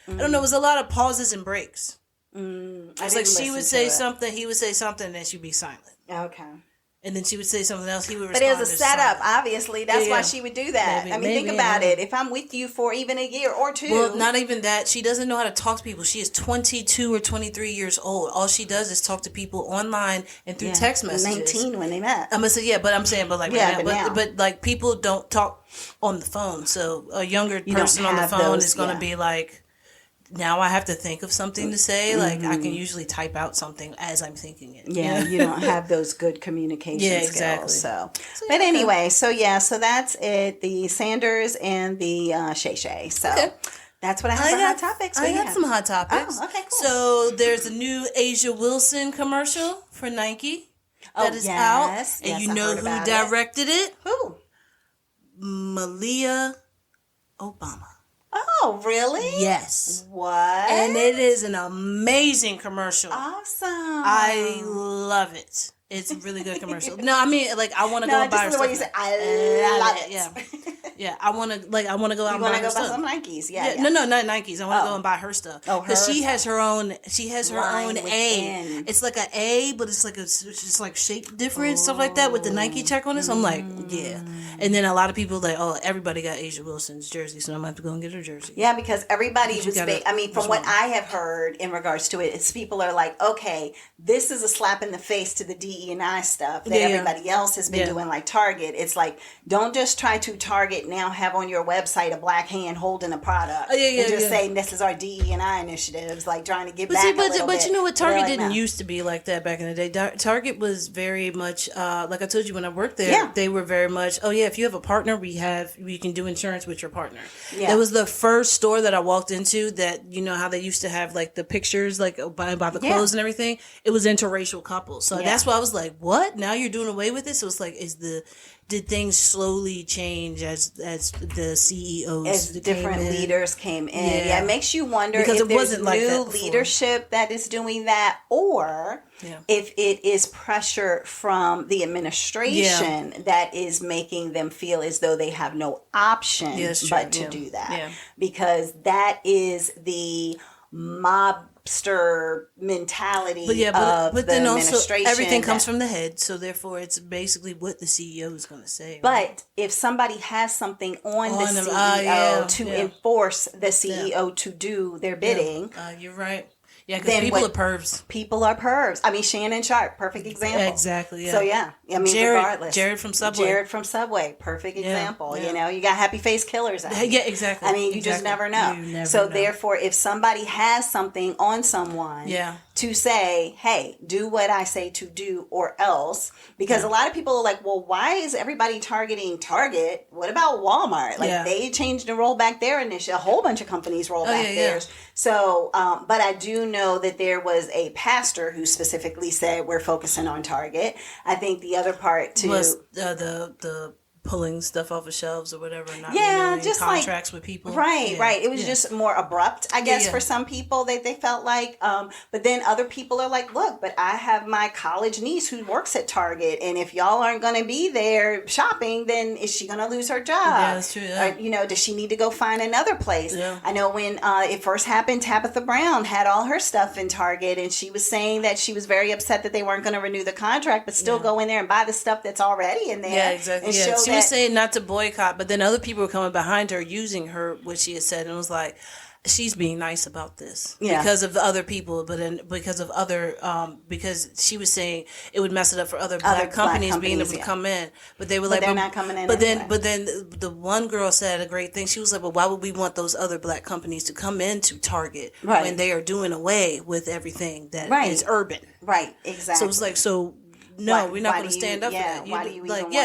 I don't know. It was a lot of pauses and breaks. It's like she would say something, he would say something, and then she'd be silent. Okay. And then she would say something else, he would respond. But it was a setup, obviously. That's why she would do that. Think about it. If I'm with you for even a year or two. Well, not even that. She doesn't know how to talk to people. She is 22 or 23 years old. All she does is talk to people online and through text messages. 19 when they met. I'm going to say, but people don't talk on the phone. So a younger person on the phone is going to be like, now I have to think of something to say. Like, I can usually type out something as I'm thinking it. Yeah, you don't have those good communication skills. So but anyway, so that's it. The Sanders and the Shay Shay. So that's what I have for Hot Topics. I got some Hot Topics. Oh, okay, cool. So there's a new Asia Wilson commercial for Nike that is out. And you know who directed it? Who? Malia Obama. Oh, really? Yes. What? And it is an amazing commercial. Awesome. I love it. It's a really good commercial. No, I mean, I want to go and buy her stuff. No, just the way you said, I love it. Yeah. Yeah, I want to go out and buy her stuff. You want to go buy some Nikes? Yeah. No, not Nikes. I want to go and buy her stuff. Oh, because she has her own. Line A. within. It's like an A, but it's just like shaped different stuff like that with the Nike check on it. So I'm like, yeah. And then a lot of people everybody got Asia Wilson's jersey, so I'm gonna have to go and get her jersey. Yeah, because everybody was. From what I have heard in regards to it, it's people are like, okay, this is a slap in the face to the DE&I stuff that everybody else has been doing, like Target. It's like, don't just try to target now have on your website a black hand holding a product and just saying this is our DE&I initiatives, like trying to get back see, a little bit. But you know what? Target like, didn't used to be like that back in the day. Target was very much, like I told you when I worked there, they were very much, if you have a partner, we can do insurance with your partner. Yeah. It was the first store that I walked into that, you know how they used to have like the pictures, like by the clothes and everything. It was interracial couples. So that's why I was like, what? Now you're doing away with it? So it's like, did things slowly change as the CEOs, as different leaders came in? Yeah, it makes you wonder because if there's new leadership that is doing that, or if it is pressure from the administration that is making them feel as though they have no option but to do that, because that is the mobster mentality of the then administration. Also everything comes from the head, so therefore it's basically what the CEO is going to say. But if somebody has something on the CEO to enforce the CEO to do their bidding, you're right. Yeah, because people are pervs. People are pervs. I mean, Shannon Sharpe, perfect example. Exactly, yeah. So, I mean, regardless. Jared from Subway. Perfect example. You know, you got happy face killers out here. Yeah, exactly. I mean, you just never know. Therefore, if somebody has something on someone to say, hey, do what I say to do or else, because a lot of people are like, well, why is everybody targeting Target? What about Walmart? Like, they changed and rolled back their initiative. A whole bunch of companies rolled back theirs. So, but I do know that there was a pastor who specifically said we're focusing on Target. I think the other part too was the pulling stuff off of shelves or whatever, not renewing just contracts with people. Right. It was just more abrupt, I guess, for some people that they felt like. But then other people are like, look, but I have my college niece who works at Target, and if y'all aren't going to be there shopping, then is she going to lose her job? Yeah, that's true. Yeah. Or, does she need to go find another place? Yeah. I know when it first happened, Tabitha Brown had all her stuff in Target, and she was saying that she was very upset that they weren't going to renew the contract, but still go in there and buy the stuff that's already in there. Yeah, exactly. She was saying not to boycott, but then other people were coming behind her using her, what she had said, and it was like, she's being nice about this because of other people, but then because of other, because she was saying it would mess it up for other black companies being able to come in, but they were like, they're not coming in. But then the one girl said a great thing. She was like, well, why would we want those other black companies to come into Target when they are doing away with everything that is urban? Right, exactly. So it's like, no, we're not going to stand up for that. Why do you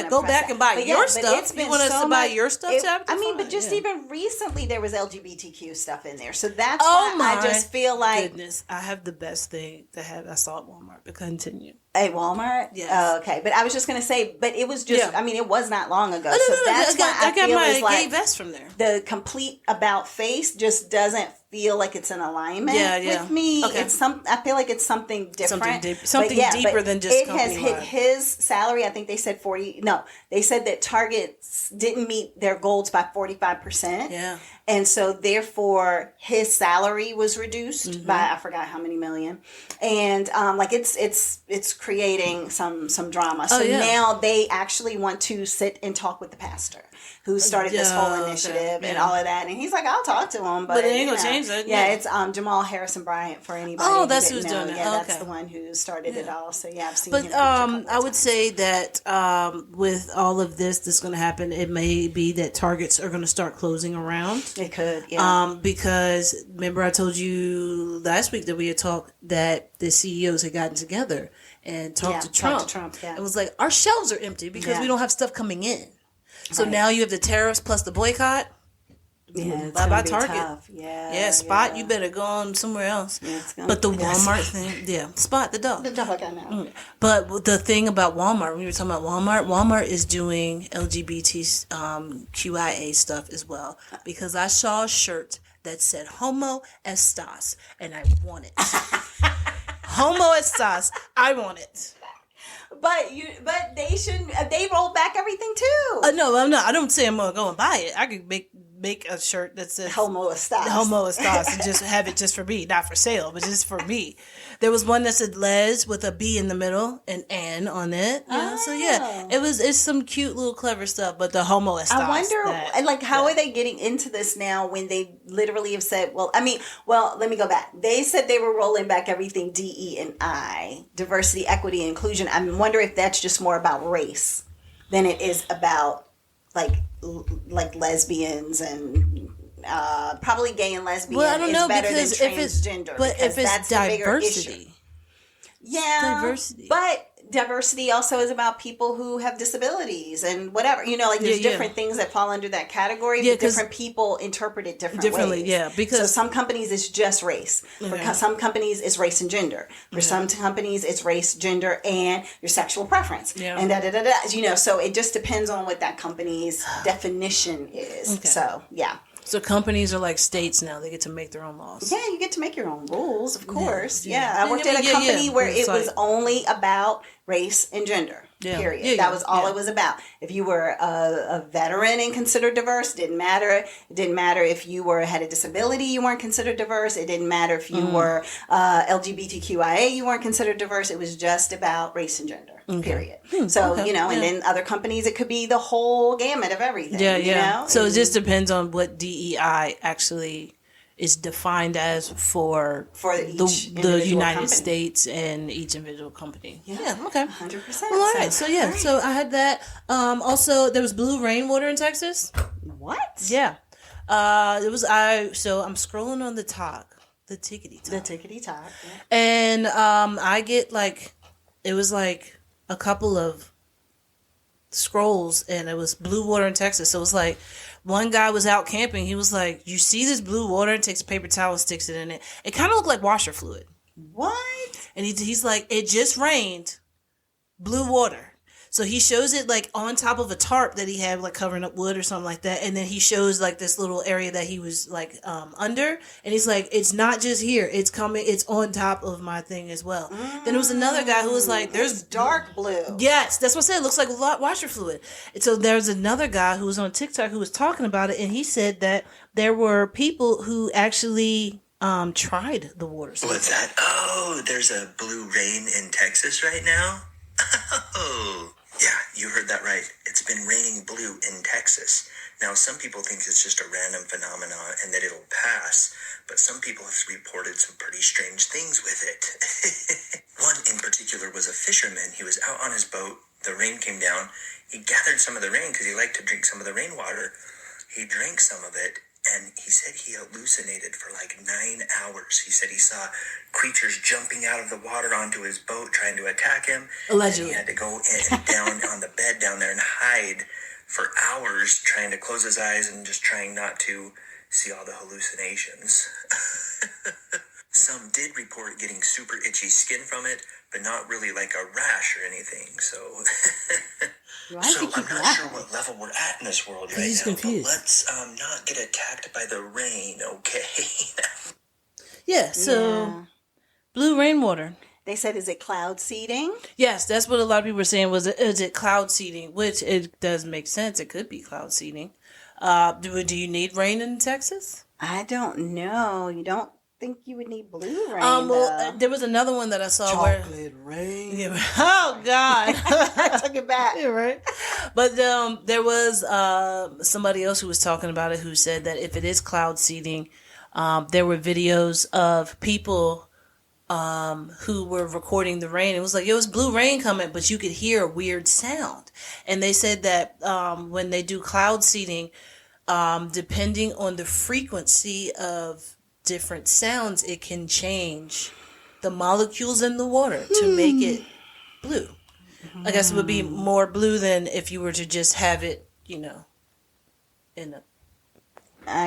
go back and buy your stuff. You want us to buy your stuff? But just even recently there was LGBTQ stuff in there. So that's why I just feel like... goodness, I have the best thing to have. I saw at Walmart, but continue. At Walmart? Yes. Oh, okay. But I was just going to say, but it was just, I mean, it was not long ago. That's why I got my gay vest from there. The complete about face just doesn't feel like it's in alignment with me. Okay. I feel like it's something different. Something deeper than just it has hit his salary. I think they said they said that Target didn't meet their goals by 45%. Yeah. And so therefore his salary was reduced by, I forgot how many million. And it's creating some drama. So now they actually want to sit and talk with the pastor who started this whole initiative and all of that. And he's like, I'll talk to him. But it ain't going to change that. Yeah, it's Jamal Harrison Bryant for anybody. Oh, that's who's doing it. Yeah, that's the one who started it all. So yeah, I've seen him. But I would say that with all of this that's going to happen, it may be that Targets are going to start closing around. It could, yeah. Because remember I told you last week that we had talked that the CEOs had gotten together and talked to Trump. It was like, our shelves are empty because we don't have stuff coming in. So now you have the tariffs plus the boycott. Yeah, bye Target. Tough. Spot. You better go on somewhere else. But the Walmart thing, Spot the dog. The dog I know. But the thing about Walmart, when we were talking about Walmart is doing LGBT QIA stuff as well, because I saw a shirt that said "Homo Estas" and I want it. Homo Estas, I want it. But they shouldn't. They rolled back everything too. No, I'm not. I don't say I'm gonna go and buy it. I could make a shirt that says Homo Estas. Homo Estas, and just have it just for me, not for sale, but just for me. There was one that said Les with a B in the middle and N on it. So it's some cute little clever stuff. But the Homo Estas. I wonder, how are they getting into this now when they literally have said, let me go back. They said they were rolling back everything DE&I, diversity, equity, and inclusion. I wonder if that's just more about race than it is about like lesbians and probably gay and lesbian Well, I don't know, is better than because if it's transgender. but because if it's that's the bigger issue. diversity, Yeah, diversity. but diversity also is about people who have disabilities and whatever. Like there's different things that fall under that category, but different people interpret it differently. Differently, yeah. Because so some companies it's just race. For some companies it's race and gender. For some companies it's race, gender, and your sexual preference. Yeah. And da. So it just depends on what that company's definition is. Okay. So yeah. So companies are like states now; they get to make their own laws. Yeah, you get to make your own rules, of course. Yeah. I worked at a company where it was like, only about race and gender. Yeah. Period. Yeah, That was all it was about. If you were a veteran and considered diverse, didn't matter. It didn't matter if you had a disability, you weren't considered diverse. It didn't matter if you were LGBTQIA, you weren't considered diverse. It was just about race and gender. Period. So and then other companies, it could be the whole gamut of everything. Yeah. So it just depends on what DEI actually is defined as for the United company. States and each individual company. Yeah. Okay. 100%. Well, all right. So so I had that. Also, there was blue rainwater in Texas. What? Yeah. It was So I'm scrolling on the tickety talk. The tickety talk. Yeah. And I get it was like a couple of scrolls, and it was blue water in Texas. So it was like one guy was out camping. He was like, "You see this blue water?" And takes a paper towel and sticks it in it. It kind of looked like washer fluid. What? And he's like, "It just rained blue water." So he shows it on top of a tarp that he had covering up wood or something like that. And then he shows this little area that he was under. And he's like, "It's not just here. It's coming. It's on top of my thing as well." Then there was another guy who was like, "There's dark blue." Yes, that's what I said. It looks like washer fluid. And so there's another guy who was on TikTok who was talking about it. And he said that there were people who actually tried the water. What's that? Oh, there's a blue rain in Texas right now? Oh. Yeah, you heard that right. It's been raining blue in Texas. Now, some people think it's just a random phenomenon and that it'll pass, but some people have reported some pretty strange things with it. One in particular was a fisherman. He was out on his boat. The rain came down. He gathered some of the rain because he liked to drink some of the rainwater. He drank some of it, and he said he hallucinated for 9 hours. He said he saw creatures jumping out of the water onto his boat trying to attack him. Allegedly. And he had to go down on the bed down there and hide for hours, trying to close his eyes and just trying not to see all the hallucinations. Some did report getting super itchy skin from it, but not really like a rash or anything. So, I'm not sure what level we're at in this world right He's now. confused. But let's not get attacked by the rain, okay? Yeah. So blue rainwater. They said, is it cloud seeding? Yes, that's what a lot of people were saying. Is it cloud seeding? Which it does make sense. It could be cloud seeding. Do you need rain in Texas? I don't know. You don't think you would need blue rain? There was another one that I saw chocolate rain. Yeah, oh God, I took it back. Yeah, right. But there was somebody else who was talking about it who said that if it is cloud seeding, there were videos of people who were recording the rain. It was like it was blue rain coming, but you could hear a weird sound. And they said that when they do cloud seeding, depending on the frequency of different sounds, it can change the molecules in the water to make it blue. I guess it would be more blue than if you were to just have it, in a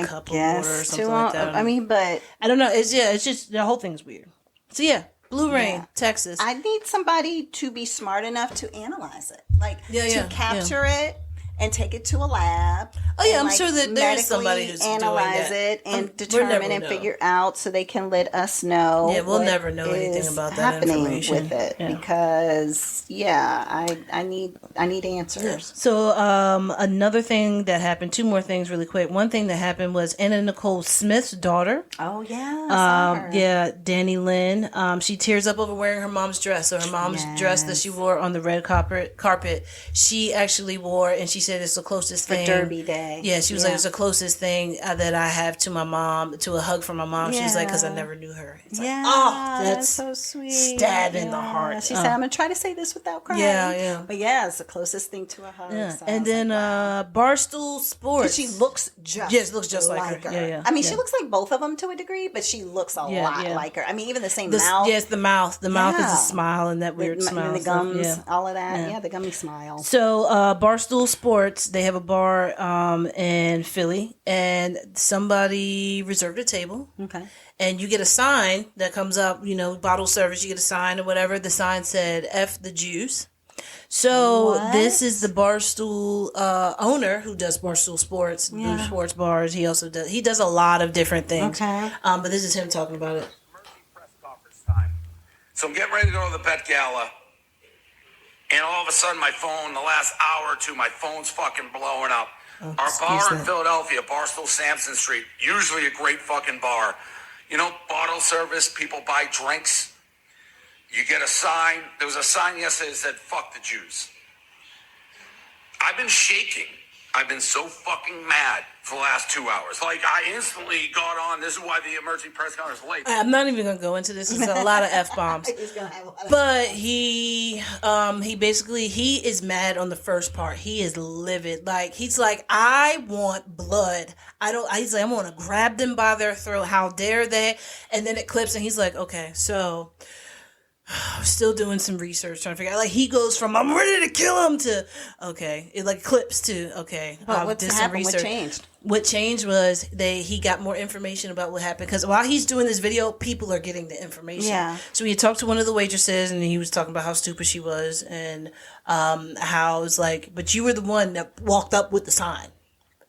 cup of water or something like that. I mean, but I don't know. It's just the whole thing's weird. So yeah, blue rain, Texas. I need somebody to be smart enough to analyze it, to capture it and take it to a lab. Oh yeah, I'm sure that there's somebody who's analyze doing it and determine and figure out, so they can let us know. Yeah, we'll never know anything about that happening information with it because I need answers. Yeah. So another thing that happened, two more things really quick. One thing that happened was Anna Nicole Smith's daughter. Oh yeah, Dannie-Lynn. She tears up over wearing her mom's dress. So her mom's dress that she wore on the red carpet, she actually wore, and she said it's the closest For thing. Derby Day. Yeah, she was like, it's the closest thing that I have to my mom, to a hug from my mom. She was like, because I never knew her. It's like, oh, that's so sweet. Stab in the heart. She said, I'm going to try to say this without crying. Yeah. But yeah, it's the closest thing to a hug. Yeah. So And then Barstool Sports. she looks just like her. Yeah. I mean, she looks like both of them to a degree, but she looks a lot like her. I mean, even the same mouth. Yes, the mouth. The mouth is a smile and that weird smile. And the gums, all of that. Yeah, the gummy smile. So Barstool Sports, they have a bar in Philly, and somebody reserved a table. Okay. And you get a sign that comes up, bottle service, you get a sign or whatever. The sign said, F the Jews. So this is the Barstool owner who does Barstool Sports, sports bars. He also does a lot of different things. Okay. But this is him talking about it. Press conference time. So I'm getting ready to go to the Met Gala. And all of a sudden, my phone, the last hour or two, my phone's fucking blowing up. Our bar in Philadelphia, Barstool Sampson Street, usually a great fucking bar. Bottle service, people buy drinks. You get a sign. There was a sign yesterday that said, fuck the Jews. I've been shaking. I've been so fucking mad for the last 2 hours. Like, I instantly got on. This is why the emergency press conference was late. I'm not even going to go into this. It's a lot of F-bombs. But he basically, he is mad on the first part. He is livid. Like, he's like, I want blood. He's like, I want to grab them by their throat. How dare they? And then it clips and he's like, okay, so still doing some research, trying to figure out. Like, he goes from I'm ready to kill him to okay, it like clips to okay. But what's happened? What changed? What changed was he got more information about what happened because while he's doing this video, people are getting the information. Yeah. So he talked to one of the waitresses and he was talking about how stupid she was and how it's like, but you were the one that walked up with the sign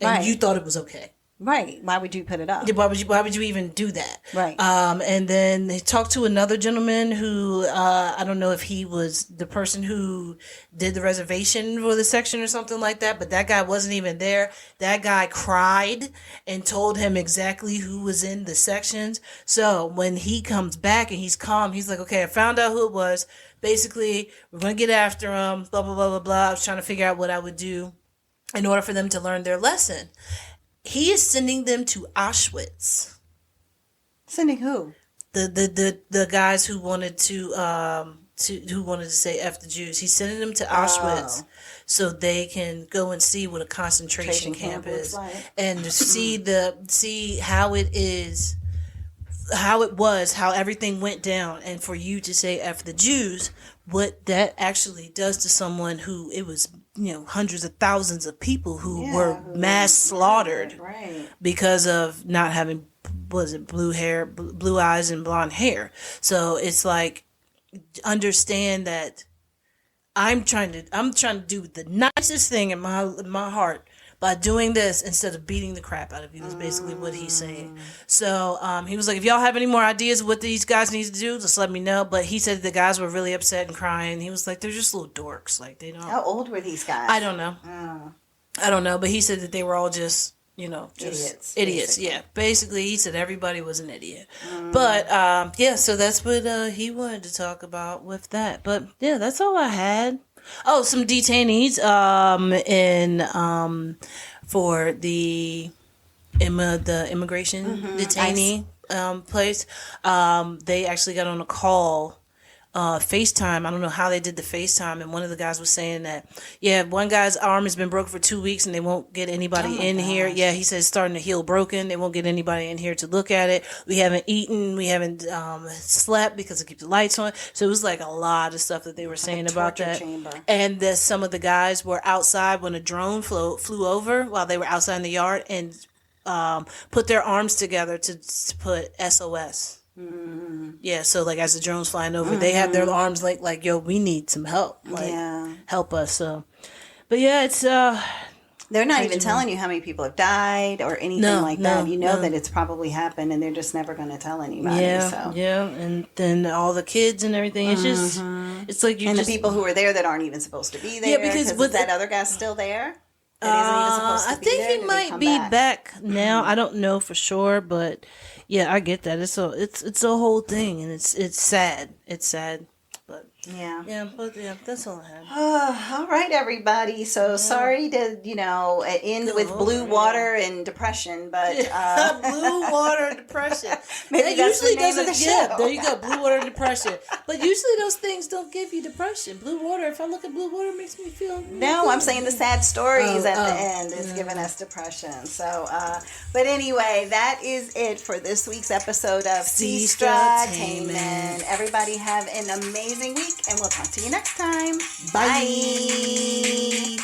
and you thought it was okay. Right. Why would you put it up? Why would you even do that? Right. And then they talked to another gentleman who, I don't know if he was the person who did the reservation for the section or something like that, but that guy wasn't even there. That guy cried and told him exactly who was in the sections. So when he comes back and he's calm, he's like, okay, I found out who it was. Basically, we're going to get after him, blah, blah, blah, blah, blah. I was trying to figure out what I would do in order for them to learn their lesson. He is sending them to Auschwitz. Sending who? The guys who wanted to say F the Jews. He's sending them to Auschwitz so they can go and see what a concentration camp is and to see how it is, how it was, how everything went down, and for you to say F the Jews, what that actually does to someone who it was. Hundreds of thousands of people who were mass slaughtered because of not having, blue eyes and blonde hair. So it's like, understand that I'm trying to do the nicest thing in my heart by doing this instead of beating the crap out of you is basically what he's saying. So he was like, if y'all have any more ideas of what these guys need to do, just let me know. But he said the guys were really upset and crying. He was like, they're just little dorks. Like, they don't. How old were these guys? I don't know. I don't know. But he said that they were all just, idiots. Basically. Yeah. Basically, he said everybody was an idiot. But so that's what he wanted to talk about with that. But yeah, that's all I had. Oh, some detainees for the immigration detainee place. They actually got on a call, FaceTime. I don't know how they did the FaceTime, and one of the guys was saying that, one guy's arm has been broken for 2 weeks and they won't get anybody in here. Yeah, he says it's starting to heal broken. They won't get anybody in here to look at it. We haven't eaten. We haven't slept because it keeps the lights on. So it was like a lot of stuff that they were saying about that. Chamber. And that some of the guys were outside when a drone flew over while they were outside in the yard and put their arms together to put SOS. Yeah, so like as the drone's flying over, they have their arms like yo, we need some help. Help us. So, but yeah, it's they're not even telling you how many people have died or anything that. You know that it's probably happened, and they're just never going to tell anybody. Yeah, and then all the kids and everything. It's just, it's like the people who are there that aren't even supposed to be there. Yeah, because is that other guy still there? I think he might be back now. I don't know for sure, but yeah, I get that. It's a whole thing, and it's sad. It's sad, but Yeah, that's all I had. All right, everybody. So sorry to, end with blue water and depression, but Blue water and depression. maybe that's the name of the show. Yeah, there you go. Blue water and depression. But usually those things don't give you depression. Blue water. If I look at blue water, it makes me feel. No, good. I'm saying the sad stories at the end is giving us depression. So, but anyway, that is it for this week's episode of Sestra-Tainment. Everybody have an amazing week, and we'll talk to you next time. Bye.